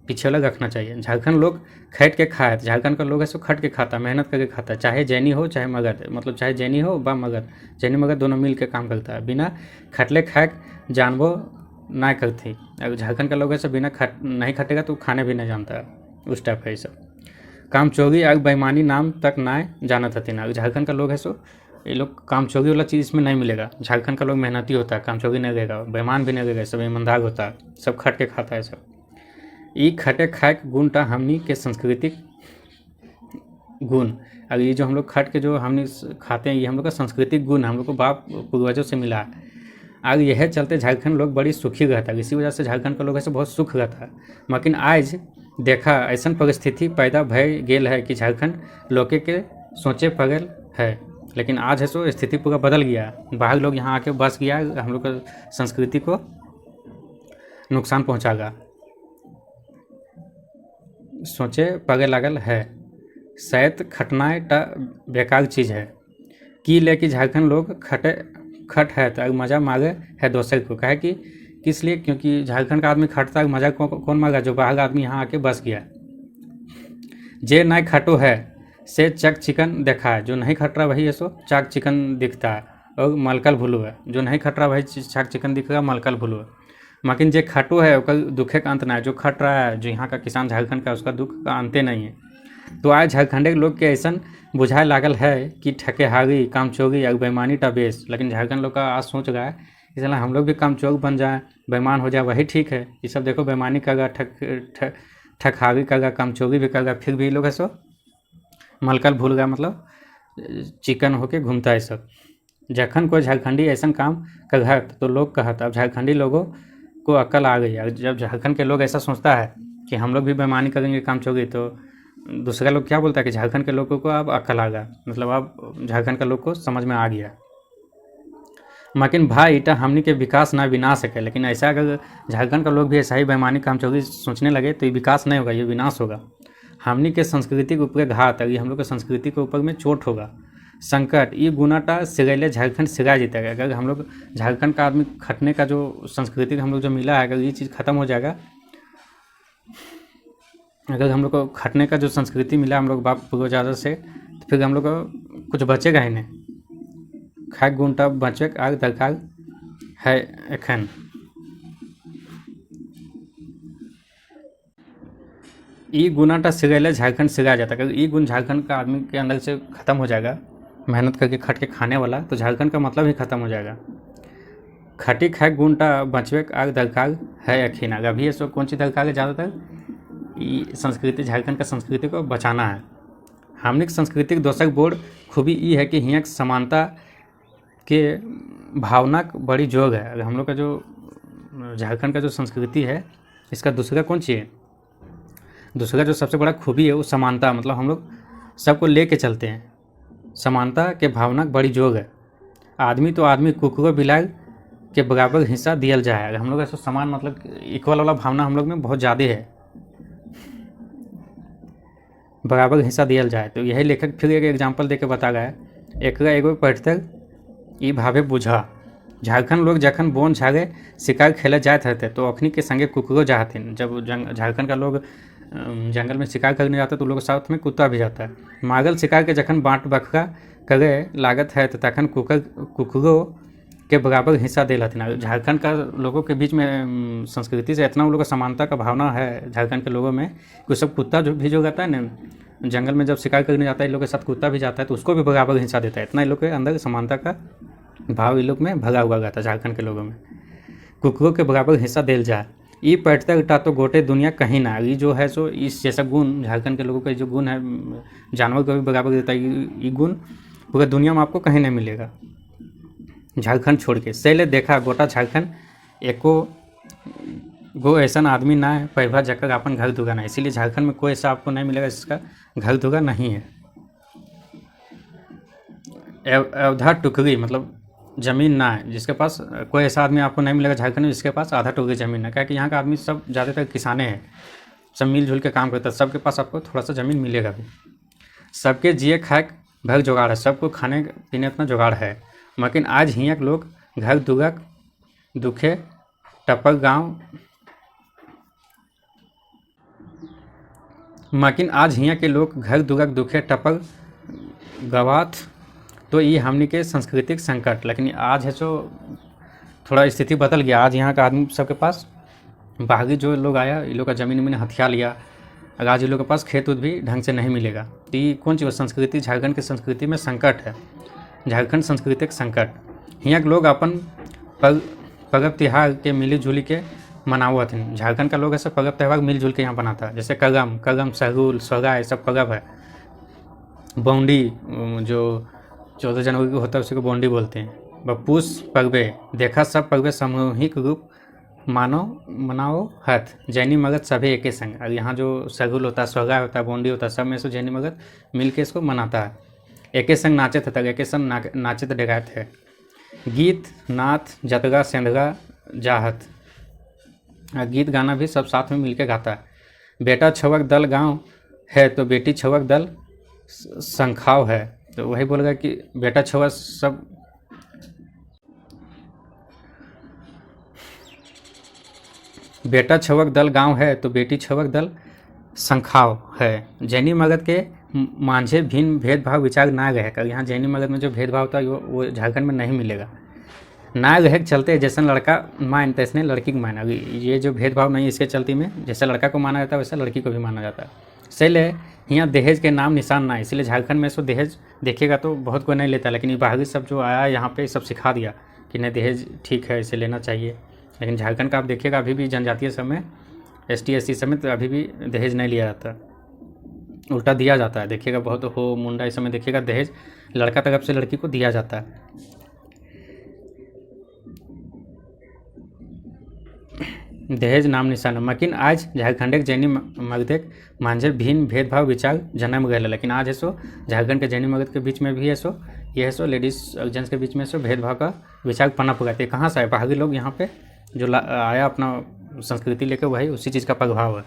Speaker 1: पीछे वाला रखना चाहिए। झारखंड लोग खट के खाए, झारखंड का लोग है सो खट के खाता, मेहनत करके खाता, चाहे जैनी हो चाहे मगध, मतलब चाहे जैनी हो व मगध, जैनी मगध दोनों मिल के काम करता है, बिना खटले खाए जानबो ना करती। अगर झारखंड का लोग है सब बिना नहीं खटेगा तो खाने भी नहीं जानता है, उस टाइप है। सब काम चोरी और बेईमानी नाम तक ना जाना था ना। झारखंड का लोग है सो ये लोग काम चोरी वाला चीज़ इसमें नहीं मिलेगा। झारखंड का लोग मेहनती होता है, काम चोरी नहीं रहेगा, बेईमान भी नहीं रहेगा, सब ईमानदार होता है, सब खट के खाता है। सब ई खटे खाए गुणटा हमनी के सांस्कृतिक गुण। अगर ये जो हम लोग खट के जो हमने खाते हैं ये हम लोग का सांस्कृतिक गुण, हम लोग को बाप पूर्वजों से मिला है। आगे यह चलते झारखंड लोग बड़ी सुखी रहता है, इसी वजह से झारखंड का लोग ऐसे बहुत सुख रहता है। लेकिन आज देखा ऐसा परिस्थिति पैदा भय गेल है कि झारखंड लोके के सोचे पगल है, लेकिन आज है सो स्थिति पूरा बदल गया। बाहर लोग यहाँ आके बस गया, हम लोग का संस्कृति को नुकसान पहुँचागा, सोचे पगे लागल है। शायद खटनाए टा बेकार चीज़ है कि लेकिन झारखंड लोग खट है तो मज़ा मांगे है दोसर को, कहे कि किस लिए, क्योंकि झारखंड का आदमी खटता है, मज़ा कौन मांगा, जो बाहर आदमी यहाँ आके बस गया। जे नहीं खटो है से चक चिकन देखा है, जो नहीं खट रहा वही है सो चाक चिकन दिखता है और मलकल भुलू है, जो नहीं खट रहा वही चाक चिकन दिख रहा मलकल भुलू है। लेकिन जे खटो है उसका दुखे का अंत ना है, जो खट रहा है जो यहाँ का किसान झारखंड का, उसका दुख का अंत नहीं है। तो आज झारखंड के लोग के ऐसा बुझाए लागल है कि ठकेहारी, कामचोरी और बेईमानी टा बेस। लेकिन झारखंड लोग का आज सोच रहा है इसलिए हम लोग भी कामचोर बन जाए, बेईमान हो जाए, वही ठीक है। ये सब देखो बेईमानी करेगा, ठकहारी करेगा, कामचोरी भी करेगा, फिर भी लोग है सो मलकल भूल गया, मतलब चिकन होके घूमता है सब। जखन कोई झारखंडी ऐसा काम करत तो लोग कहत अब झारखंडी लोगों को अक्ल आ गई। जब झारखंड के लोग ऐसा सोचता है कि हम लोग भी बेईमानी करेंगे, काम चोरी, तो दूसरा लोग क्या बोलता है कि झारखंड के लोगों को अब अक्ल आ गया, मतलब अब झारखंड के लोग को समझ में आ गया। लेकिन भाई इटा हमनी के विकास ना विनाश है। लेकिन ऐसा अगर झारखंड का लोग भी ऐसा ही बेईमानी काम चोरी सोचने लगे तो ये विकास नहीं होगा, ये विनाश होगा। हमनी के संस्कृति के ऊपर घात है, ये हम लोग के संस्कृति के ऊपर में चोट होगा, संकट। ये गुनाटा सिगैले झारखंड सिरा जीतेगा। अगर हम लोग झारखंड का आदमी खटने का जो संस्कृति हम लोग जो मिला है, अगर ये चीज़ खत्म हो जाएगा, अगर हम लोग को खटने का जो संस्कृति मिला हम लोग बाप पूर्वजादा से, तो फिर हम लोग को कुछ बचेगा ही नहीं। खाए गुंटा बचे आग दरकार है एखन। ई गुनाटा सिगैले झारखंड सिरा जाता। अगर ई गुण झारखंड का आदमी के अंदर से ख़त्म हो जाएगा, मेहनत करके खट के खाने वाला, तो झारखंड का मतलब ही ख़त्म हो जाएगा। खटी खाए गुंटा बचवे आग दरकार है अखीन। अभी ये सब कौन सी दरकार है? ज़्यादातर ये संस्कृति, झारखंड का संस्कृति को बचाना है। हमने संस्कृति के दोसर बोर्ड खूबी ये है कि यहाँ समानता के भावना बड़ी जोग है। अगर हम लोग का जो झारखंड का जो संस्कृति है, इसका दूसरा कौन सी है? दूसरा जो सबसे बड़ा खूबी है वो समानता, मतलब हम लोग सबको ले कर चलते हैं। समानता के भावना बड़ी जोग है। आदमी तो आदमी, कुकुर बिलार के बराबर हिस्सा दियल जाए। अगर हम लोग ऐसा समान, मतलब इक्वल वाला भावना हम लोग में बहुत ज़्यादा है, बराबर हिस्सा दियल जाए। तो यही लेखक फिर एक एग्जाम्पल दे के बता रहा है। एक एगो पढ़तर ई भावे बुझा। झारखंड लोग जखन बोन झागे शिकार खेले जाते रहते तो अखनी के संगे कुकुरो जाते। जब झारखंड का लोग जंगल में शिकार करने जाता है तो लोग साथ में कुत्ता भी जाता है। मागल शिकार के जखन बाँट बखरा करे लागत है तो तखन कुकुरो के बराबर हिस्सा दे हथिन। झारखंड का लोगों के बीच में संस्कृति से इतना उन लोगों का समानता का भावना है झारखंड के लोगों में कि सब कुत्ता जो भी जो रहता है ना, जंगल में जब शिकार करने जाता है इन लोग के साथ कुत्ता भी जाता है तो उसको भी बराबर हिस्सा देता है। इतना इन लोग के अंदर समानता का भाव इन लोग में भगा हुआ रहता है झारखंड के लोगों में। कुकुरों के बराबर हिस्सा दिल जाए। ये पढ़ता उठा तो गोटे दुनिया कहीं ना। ये जो है सो इस जैसा गुण झारखंड के लोगों का जो गुण है, जानवर को भी बराबर देता है, ये गुण पूरा दुनिया में आपको कहीं नहीं मिलेगा झारखंड छोड़ के। सैले देखा गोटा झारखंड एको गो ऐसा आदमी ना है पैभा जकर अपन घर दुगा ना। इसीलिए झारखंड में कोई ऐसा आपको नहीं मिलेगा जिसका घर दुगा नहीं है। अवधा टुकड़ी मतलब ज़मीन ना है, जिसके पास कोई ऐसा आदमी आपको नहीं मिलेगा झारखंड में जिसके पास आधा टुकड़ी ज़मीन है। क्या कि यहाँ का आदमी सब ज़्यादातर किसाने हैं, सब मिलजुल के काम करता है, सबके पास आपको थोड़ा सा ज़मीन मिलेगा भी। सबके जिए खाए भर जुगाड़ है, सबको खाने पीने इतना जुगाड़ है। लेकिन आज हियाँ के लोग घर दुगक दुखे टपक गाँव, लेकिन आज हियाँ के लोग घर दुगक दुखे टपक गवात, तो ये हमनी के सांस्कृतिक संकट। लेकिन आज है जो थोड़ा स्थिति बदल गया। आज यहाँ का आदमी सबके पास बाहरी जो लोग आया, ये लोग का ज़मीन उमीन हथिया लिया। अगर आज ये लोग के पास खेत उत भी ढंग से नहीं मिलेगा। तो ये कौन चीज़ संस्कृति, झारखंड की संस्कृति में संकट है। झारखंड संस्कृतिक संकट। यहाँ के लोग अपन पर्व त्यौहार के मिली जुली के मनावत हैं। झारखंड का लोग ऐसे पर्व त्यौहार मिलजुल के यहाँ बनाता है। जैसे कगम सहगुल सोहरा, ये सब पर्व है। बौंडी जो 14 जनवरी को होता है उसी को बौंडी बोलते हैं। बपूस पर्वे देखा सब पर्वे सामूहिक रूप मनाओ हथ जैनी मगध सभी एक संग। और यहाँ जो सगुल होता है, सोहरा होता है, बौंडी होता है, सब में से जैनी मगध मिल के इसको मनाता है। एक संग नाचे थे, एक संग नाचे तो डेगाए थे। गीत नाथ जतगा सेंधगा जाहत, गीत गाना भी सब साथ में मिल के गाता है। बेटा छवक दल गाँव है तो बेटी छवक दल संखाव है। तो वही बोलेगा कि बेटा छुआ सब, बेटा छवक दल गांव है तो बेटी छवक दल संखाव है। जैनी मगध के मांझे भिन्न भेदभाव विचार ना रहे कर। यहाँ जैनी मगध में जो भेदभाव था वो झारखंड में नहीं मिलेगा। ना रहे के चलते जैसा लड़का मान तैसने लड़की को माना। अभी ये जो भेदभाव नहीं, इसके चलते में जैसा लड़का को माना जाता है वैसा लड़की को भी माना जाता है। सही है। यहाँ दहेज के नाम निशान ना है, इसलिए झारखंड में सो दहेज देखिएगा तो बहुत कोई नहीं लेता। लेकिन ये बाहरी सब जो आया यहाँ पे सब सिखा दिया कि नहीं दहेज ठीक है, इसे लेना चाहिए। लेकिन झारखंड का आप देखिएगा अभी भी जनजातीय सब में, ST SC सब में तो अभी भी दहेज नहीं लिया जाता, उल्टा दिया जाता है। देखिएगा बहुत हो मुंडा इस समय देखिएगा दहेज लड़का तरफ से लड़की को दिया जाता है। दहेज नाम निशान, मकिन आज झारखंड जैनी मगधेक मांझे भिन्न भेदभाव विचार जन्म गए, लेकिन आज है सो झारखंड के जैनी मगध के बीच में भी है सो ये है सो लेडीज और जेंट्स के बीच में सो भेदभाव का विचार पनप गए थे। कहाँ से आए? बाहरी लोग यहाँ पे जो आया अपना संस्कृति लेकर, वही उसी चीज़ का प्रभाव है।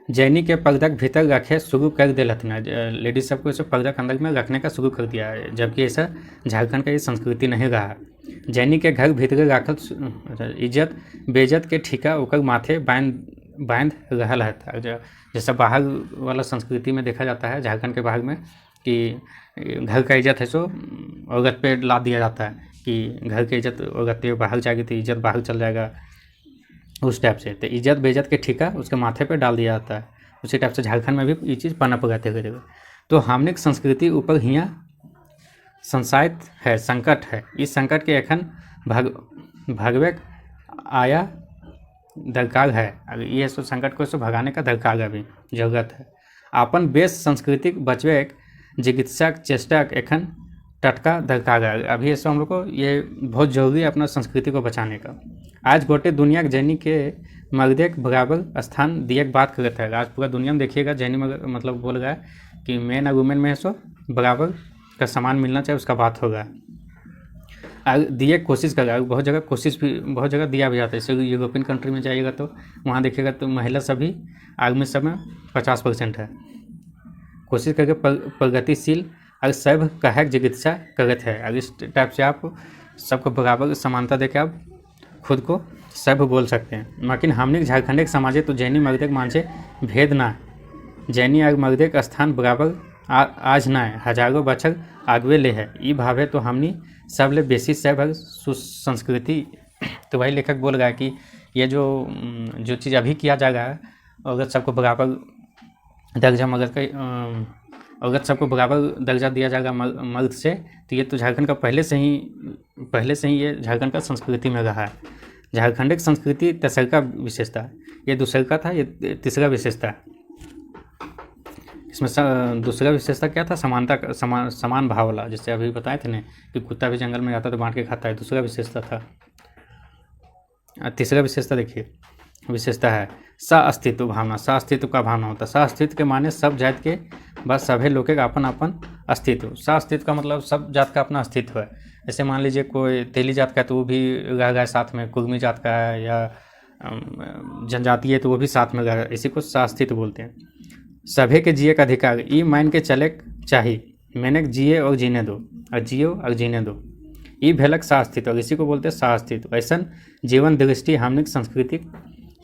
Speaker 1: जैनी के पर्दक भीतर रखे शुरू कर दिल हथिन, लेडीज सबको इसे पर्दक अंदर में रखने का शुरू कर दिया है, जबकि ऐसा झारखंड का ये संस्कृति नहीं रहा। जैनी के घर भीतर राखल इज्जत बेइज्जत के ठिका ओकर माथे बांध रहल है। जैसा बाहर वाला संस्कृति में देखा जाता है, झारखंड के बाहर में, कि घर का इज्जत है सो औरत पे ला दिया जाता है कि घर की इज्जत औरत पे बाहर जाएगी तो इज्जत बाहर चल जाएगा, उस टाइप से। तो इज्जत बेइज्जत के ठिका उसके माथे पे डाल दिया जाता है। उसी टाइप से झारखंड में भी ये चीज़ पनप गए थे। तो हमने संस्कृति ऊपर हियाँ संसायित है, संकट है। इस संकट के एखन भगवे आया दरकार है। अगर ये सो संकट को भगाने का दरकार अभी जरूरत है। अपन बेस सांस्कृतिक बचवे चिकित्सा चेष्टा एखन टटका दरकार है। अभी ऐसा हम लोग को ये बहुत जरूरी है अपना संस्कृति को बचाने का। आज गोटे दुनिया जैनी के मगधे बराबर स्थान दिए बात करता है। आज पूरा दुनिया में देखिएगा जैनी मतलब बोल रहा है कि मेन और वुमेन में सो बराबर का सामान मिलना चाहिए, उसका बात होगा। दिए कोशिश कर रहा है, बहुत जगह कोशिश भी बहुत जगह दिया भी जाता है। जैसे यूरोपियन कंट्री में जाइएगा तो वहाँ देखिएगा तो महिला सभी आर्मी सब में 50% है। कोशिश करके प्रगतिशील और सब कहे चिकित्सा करते हैं। अगर इस टाइप से आप सबको बराबर समानता देकर आप खुद को सब बोल सकते हैं। लेकिन हमने झारखंड समाजे तो जैनी मगधेक मांझे भेद ना, जैनी और मगधेक स्थान बराबर आज ना है, हजारों बछर आगवे ले है। ई भावे तो हमनी सब ले बेसी सब सुसंस्कृति। तो वही लेखक बोल रहा है कि ये जो चीज़ अभी किया जा रहा है, अगर सबको बराबर दर्जा मगध का अगर सबको बराबर दर्जा दिया जाएगा मर्द से, तो ये तो झारखंड का पहले से ही ये झारखंड का संस्कृति में रहा है। झारखंड की संस्कृति तेसरका विशेषता है, ये दूसरा था, ये तीसरा विशेषता है। इसमें दूसरा विशेषता क्या था? समानता, समान भाव वाला, जिससे अभी बताए थे ना कि कुत्ता भी जंगल में जाता तो बांट के खाता है, दूसरा विशेषता था। तीसरा विशेषता देखिए, विशेषता है सअस्तित्व भावना। सअस्तित्व का भावना होता है। सअस्तित्व के माने सब जात के बस सभी लोग के अपन अपन अस्तित्व। सअस्तित्व का मतलब सब जात का अपना अस्तित्व है। जैसे मान लीजिए कोई तेली जात का है तो वो भी रह गया साथ में, कुर्मी जात का है या जनजातीय है तो वो भी साथ में रह, इसी को सअस्तित्व बोलते हैं। सभी के जिए का अधिकार, ई मान के चले चाहिए, मैंने जिए और जीने दो, और जियो और जीने दो, ई भेलक सअस्तित्व, और इसी को बोलते हैं सअस्तित्व। ऐसा जीवन दृष्टि हमने सांस्कृतिक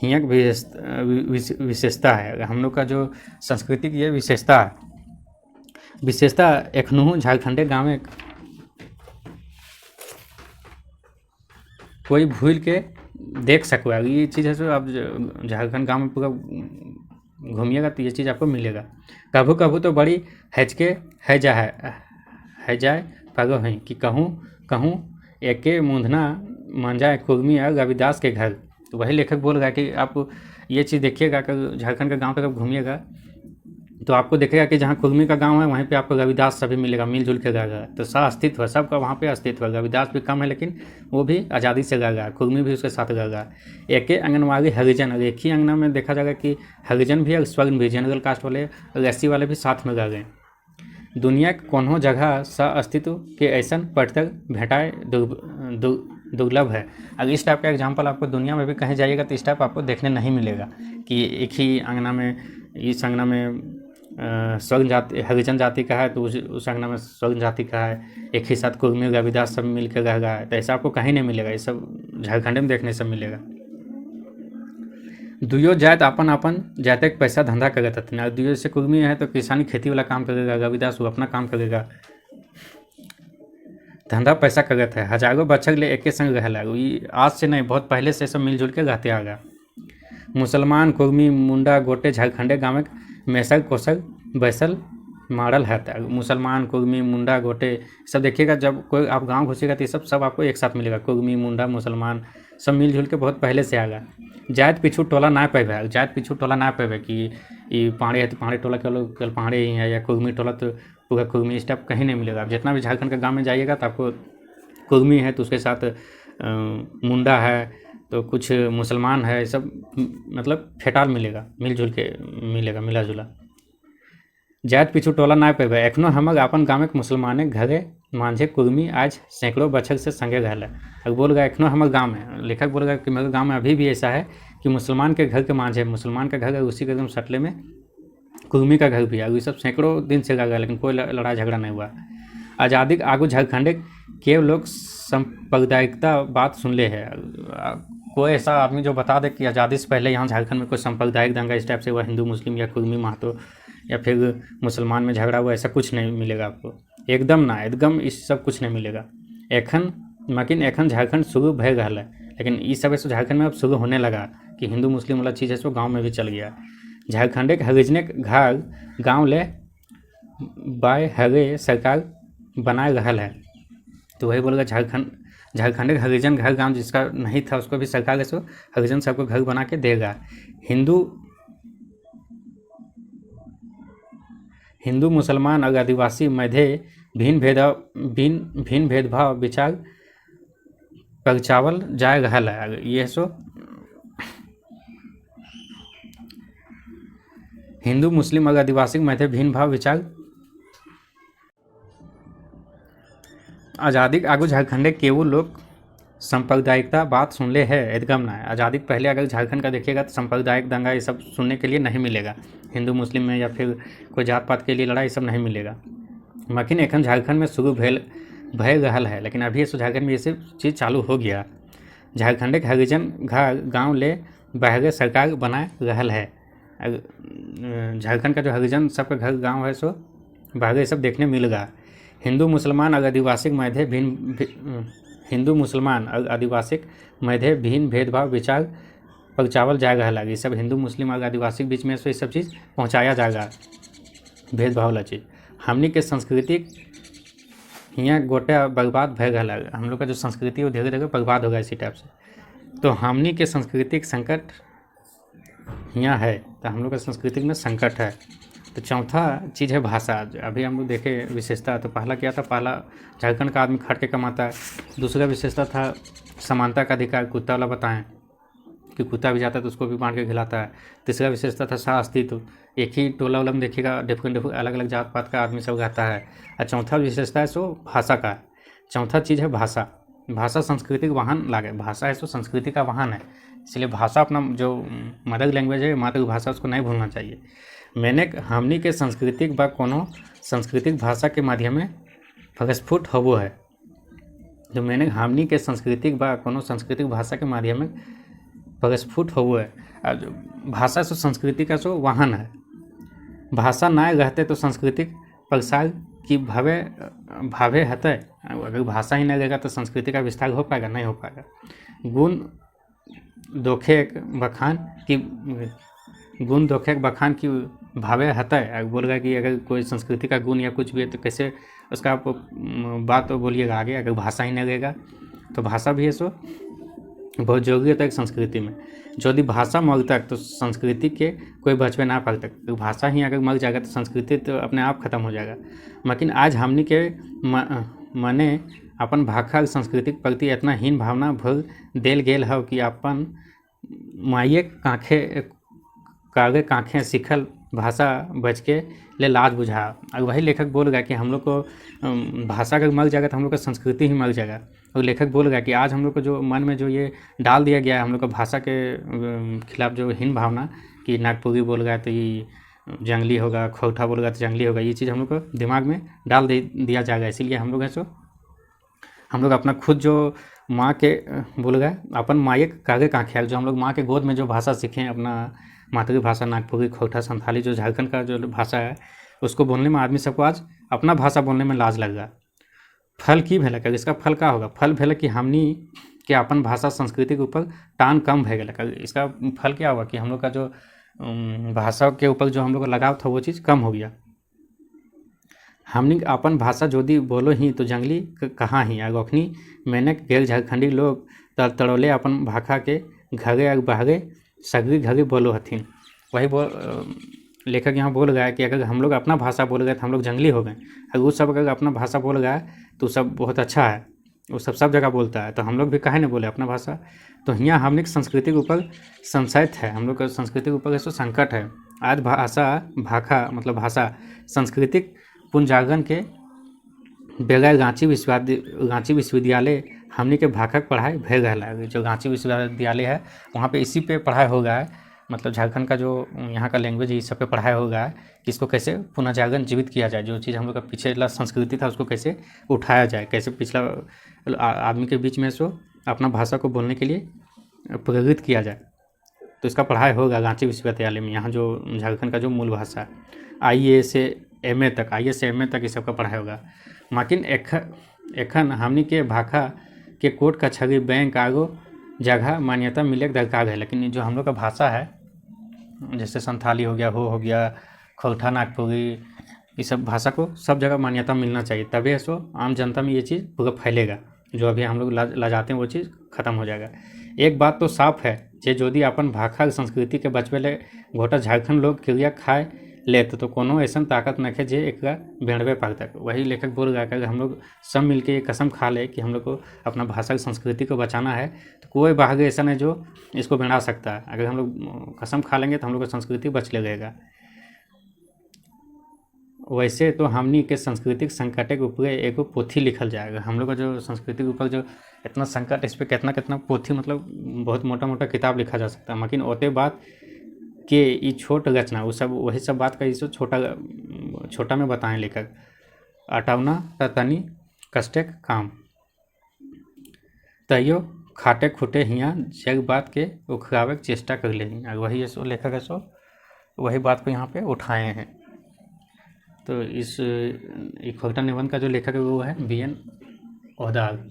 Speaker 1: हियाँ विशेषता है। हम लोग का जो संस्कृति की ये विशेषता एखनहु झारखंडे गाँव में कोई भूल के देख सको। ये चीज़ है जो आप झारखंड गांव में पूरा घूमिएगा तो ये चीज़ आपको मिलेगा। कभू कभू तो बड़ी हचके है जाए पगो हैं कि कहूँ एके मूंधना मंजाए कुर्मी और रविदास के घर। तो वही लेखक बोल रहा है कि आप ये चीज़ देखिएगा कि झारखंड का गांव पे कब घूमिएगा तो आपको देखेगा कि जहाँ कुर्मी का गांव है वहीं पे आपको रविदास सभी मिलेगा, मिलजुल के रहेगा। तो अस्तित्व है, सबका वहाँ पे अस्तित्व है। रविदास भी कम है लेकिन वो भी आज़ादी से रहेगा, कुर्मी भी उसके साथ रहेगा। एक ही आंगनबाड़ी हरिजन, और एक ही अंगना में देखा जाएगा कि हरिजन भी और स्वर्ण भी, जनरल कास्ट वाले और एससी वाले भी साथ में रह गए। दुनिया के कोनो जगह अस्तित्व के ऐसा पर्यटक भेटाए दुर्लभ है। अगर इस टाइप का एग्जाम्पल आपको दुनिया में भी कहीं जाइएगा तो इस टाइप आपको देखने नहीं मिलेगा कि एक ही अंगना में, इस अंगना में स्वर्ण जाति हरिजन जाति का है तो उस अंगना में स्वर्ण जाति का है, एक ही साथ कुर्मी रविदास सब मिल कर रह रहा है। तो ऐसा आपको कहीं नहीं मिलेगा, ये सब झारखंड में देखने सब मिलेगा। दुयो जात अपन जाते पैसा धंधा करत हथिन। और दुयो से कुर्मी है तो किसानी खेती वाला काम करेगा, रविदास वो अपना काम करेगा, धंधा पैसा करत है। हजारों बच्चर ले एक संग रहला, आज से नहीं बहुत पहले से सब मिलजुल के रहते आ गया। मुसलमान कुर्मी मुंडा गोटे झारखंडे गाँव मैसर कोसर बैसल मॉडल है। मुसलमान कुर्मी मुंडा गोटे सब देखिएगा, जब कोई आप गांव घुसेगा तो ये सब आपको एक साथ मिलेगा। कुर्मी मुंडा मुसलमान सब मिलजुल के बहुत पहले से आएगा। जात पीछू टोला ना पेबे, जात पीछू टोला ना पेबे कि ये पहाड़ी है तो पहाड़ी टोला केवल पहाड़ी ही है, या कुर्मी टोला तो पूरा कुर्मी, इस टाइप कहीं नहीं मिलेगा। आप जितना भी झारखंड के गाँव में जाइएगा तो आपको कुर्मी है तो उसके साथ मुंडा है तो कुछ मुसलमान है, सब मतलब फेटाल मिलेगा, मिलजुल के मिलेगा, मिला जुला। जात पीछू टोला ना पेबे एखनो हमर अपन गामक मुसलमाने घरे मांझे कुर्मी आज सैकड़ों बछक से संगे रहल है। अब बोल गया एखनो हमर गाँव में, लेखक बोल गया कि मेरे गाँव में अभी भी ऐसा है कि मुसलमान के घर के मांझे, मुसलमान का घर है उसी के एकदम सटले में कुर्मी का घर भी है। ये सब सैकड़ों दिन से रह गया लेकिन कोई लड़ाई झगड़ा नहीं हुआ। आज़ादी आगू झारखंड के लोग सांप्रदायिकता बात सुन ले है। कोई ऐसा आदमी जो बता दे कि आज़ादी से पहले यहाँ झारखंड में कोई सांप्रदायिक दंगा इस टाइप से हुआ, हिंदू मुस्लिम या कुर्मी महतो या फिर मुसलमान में झगड़ा हुआ, ऐसा कुछ नहीं मिलेगा आपको। एकदम ना, एकदम इस सब कुछ नहीं मिलेगा एखन। लेकिन एखन झारखंड शुरू भय रहा है, लेकिन इस सब से झारखंड में अब शुरू होने लगा कि हिंदू मुस्लिम वाला चीज़ है सो गाँव में भी चल गया। झारखंड के हरिजने घर गाँव ले बाय हरे सरकार बनाए रहल है। तो वही बोलेगा झारखंड के हरिजन घर गांव जिसका नहीं था उसको भी सरकार ऐसे हरिजन सबको घर बना के देगा। हिंदू मुसलमान और आदिवासी मध्य भिन्न भेदभाव विचार परचावल जाए रहल है। ये सो हिंदू मुस्लिम और आदिवासी मध्य भिन्न भाव विचार आज़ादी आगू झारखंड के वो लोग सांप्रदायिकता बात सुन ले है एकदम ना है। आज़ादी पहले अगर झारखंड का देखिएगा तो सांप्रदायिक दंगा ये सब सुनने के लिए नहीं मिलेगा, हिंदू मुस्लिम में या फिर कोई जात पात के लिए लड़ाई सब नहीं मिलेगा। लेकिन एखन झारखंड में शुरू भय रहल है, लेकिन अभी इस झारखंड में ये सब चीज़ चालू हो गया। झारखंड के हरिजन घर गाँव ले बहरे सरकार बनाए रहल है। झारखंड का जो हरिजन सबका घर गाँव है सो बहरे सब देखने मिलेगा। हिंदू मुसलमान और आदिवासी मध्य भिन्न भेदभाव विचार पहुँचावल जाएगा। लगे सब हिंदू मुस्लिम और आदिवासी के बीच में से सब चीज़ पहुँचाया जाएगा, भेदभाव वाला चीज़। हमनी के संस्कृति यहाँ गोटे बर्बाद भय रहा, हम लोग का जो संस्कृति वो धीरे धीरे बर्बाद होगा इसी टाइप से। तो हमनी के सांस्कृतिक संकट यहाँ है, तो हम लोग का संस्कृति में संकट है। तो चौथा चीज़ है भाषा। अभी हम लोग देखे विशेषता, तो पहला क्या था, पहला झारखंड का आदमी खट के कमाता है। दूसरा विशेषता था समानता का अधिकार, कुत्ता वाला बताएं कि कुत्ता भी जाता है तो उसको भी बांध के खिलाता है। तीसरा विशेषता था सह अस्तित्व, एक ही टोला वाला में देखिएगा डिफरेंट अलग अलग जात पात का आदमी सब रहता है। और चौथा विशेषता है सो भाषा का। चौथा चीज़ है भाषा। भाषा संस्कृति का वाहन लागे, भाषा है सो संस्कृति का वाहन है, इसलिए भाषा अपना जो मदर लैंग्वेज है, मातृभाषा, उसको नहीं भूलना चाहिए। मैंने हमनी के सांस्कृतिक बा कोनो सांस्कृतिक भाषा के माध्यम प्रस्फुट होबो है। जो मैंने हमनी के सांस्कृतिक बा कोनो सांस्कृतिक भाषा के माध्यम में प्रस्फुट होबो है। और भाषा सो संस्कृति का सो वाहन है। भाषा ना रहते तो सांस्कृतिक प्रसार की भावे हते। अगर भाषा ही नहीं रहेगा तो संस्कृति का विस्तार हो पाएगा, नहीं हो पाएगा। गुण दोखेक बखान की भावे हता है। बोल रहा है कि अगर कोई संस्कृति का गुण या कुछ भी है तो कैसे उसका आप बात तो बोलिएगा आगे। अगर भाषा ही नहीं रहेगा तो भाषा भी है सो बहुत जरूरी होता है संस्कृति में। यदि भाषा मर तक तो संस्कृति के कोई बचवे ना पाल तक। तो भाषा ही अगर मर जाएगा तो संस्कृति तो अपने आप खत्म हो जाएगा। लेकिन आज हमनी के मने अपन भाषा और संस्कृति के प्रति इतना हीन भावना भर देल गेल है कि अपन माइए कागे कांखें सीखल भाषा बच के ले लाज बुझा। और वही लेखक बोल गया कि हम लोग को भाषा अगर मर जाएगा तो हम लोग का संस्कृति ही मर जाएगा। और लेखक बोल गया कि आज हम लोग को जो मन में जो ये डाल दिया गया है हम लोग को भाषा के खिलाफ जो हीन भावना कि नागपुरी बोल गया तो ये जंगली होगा, खोटा बोल गया तो जंगली होगा, ये चीज़ हम लोग को दिमाग में डाल दिया जाएगा। इसीलिए हम लोग है सो हम लोग अपना खुद जो माँ के बोल गए अपन माए कागे कांखे, जो हम लोग माँ के गोद में जो भाषा सीखे अपना मातृभाषा नागपुरी, खोटा, संथाली, जो झारखंड का जो भाषा है उसको बोलने में आदमी सबको आज अपना भाषा बोलने में लाज लग रहा। फल की भेल कर, इसका फल का होगा? फल भेल कि हमनी के अपन भाषा संस्कृति के ऊपर टान कम भे गया। इसका फल क्या होगा कि हम लोग का जो भाषा के ऊपर जो हम लोग का लगाव था वो चीज़ कम हो गया। हमनी अपन भाषा जोदी बोलो ही तो जंगली कहाँ ही। अखनी मैंने गैर झारखंडी लोग तड़ोले अपन भाषा के घरे और बहरे सगरी घरे बोलो हथिन। वही लेखक यहाँ बोल गया कि अगर हम लोग अपना भाषा बोल गए तो हम लोग जंगली हो गए। अगर वो सब अगर अपना भाषा बोल गया तो सब बहुत अच्छा है। वो सब जगह बोलता है, तो हम लोग भी काहे नहीं बोले अपना भाषा। तो हियाँ हमने संस्कृति के ऊपर संशय है, हम लोग का संस्कृति के ऊपर ऐसा संकट है। आज भाषा भाखा मतलब भाषा सांस्कृतिक पुनर्जागरण के बगैर रांची विश्वविद्यालय हमने के भाखा के पढ़ाई भे गया है। जो रांची विश्वविद्यालय है वहाँ पे इसी पे पढ़ाई हो गया है, मतलब झारखंड का जो यहाँ का लैंग्वेज है इस सब पे पढ़ाई हो गया है कि इसको कैसे पुनर्जागरण जीवित किया जाए, जो चीज़ हम लोग का पिछला संस्कृति था उसको कैसे उठाया जाए, कैसे पिछला आदमी के बीच में सो अपना भाषा को बोलने के लिए प्रेरित किया जाए। तो इसका पढ़ाई होगा रांची विश्वविद्यालय में, यहाँ जो झारखंड का जो मूल भाषा है। IAS से MA तक इस सब का पढ़ाई होगा। माकिन एखन हमनी के भाखा के कोर्ट कचहरी बैंक आगो जगह मान्यता मिले दरकार है। लेकिन जो हम लोग का भाषा है जैसे संथाली हो गया, हो गया खोरठा नागपुरी, इस सब भाषा को सब जगह मान्यता मिलना चाहिए, तभी ऐसो आम जनता में ये चीज़ पूरा फैलेगा। जो अभी हम लोग लाजाते हैं वो चीज़ खत्म हो जाएगा। एक बात तो साफ है जे यदि अपन भाखा संस्कृति के बचवे ले घोटा झारखंड लोग क्रिया खाए ले तो कोनो ऐसा ताकत न है जे एक बेड़वे पार तक। वही लेखक बोल रहा है कि हम लोग सब मिलके ये कसम खा ले कि हम लोग को अपना भाषा संस्कृति को बचाना है तो कोई भाग ऐसा नहीं जो इसको बिड़ा सकता है। अगर हम लोग कसम खा लेंगे तो हम लोग का संस्कृति बच लगेगा। वैसे तो हमनी के सांस्कृतिक संकट के ऊपर एगो पोथी लिखल जाएगा। हम लोग का जो संस्कृति के ऊपर जो इतना संकट, इस पर कितना पोथी मतलब बहुत मोटा किताब लिखा जा सकता है। लेकिन ओते बात के ये छोट रचना वो सब वही सब बात का इसे छोटा में बताएं लेखक। अटावना तनी कष्टेक काम तैयो खाटे खुटे हियाँ जग बात के उखड़ावे के चेष्टा कर ले। वही ऐसो लेखक ऐसो वही बात को यहाँ पे उठाए हैं। तो इस खोखटा निबंध का जो लेखक है वो है BN ओहदाग।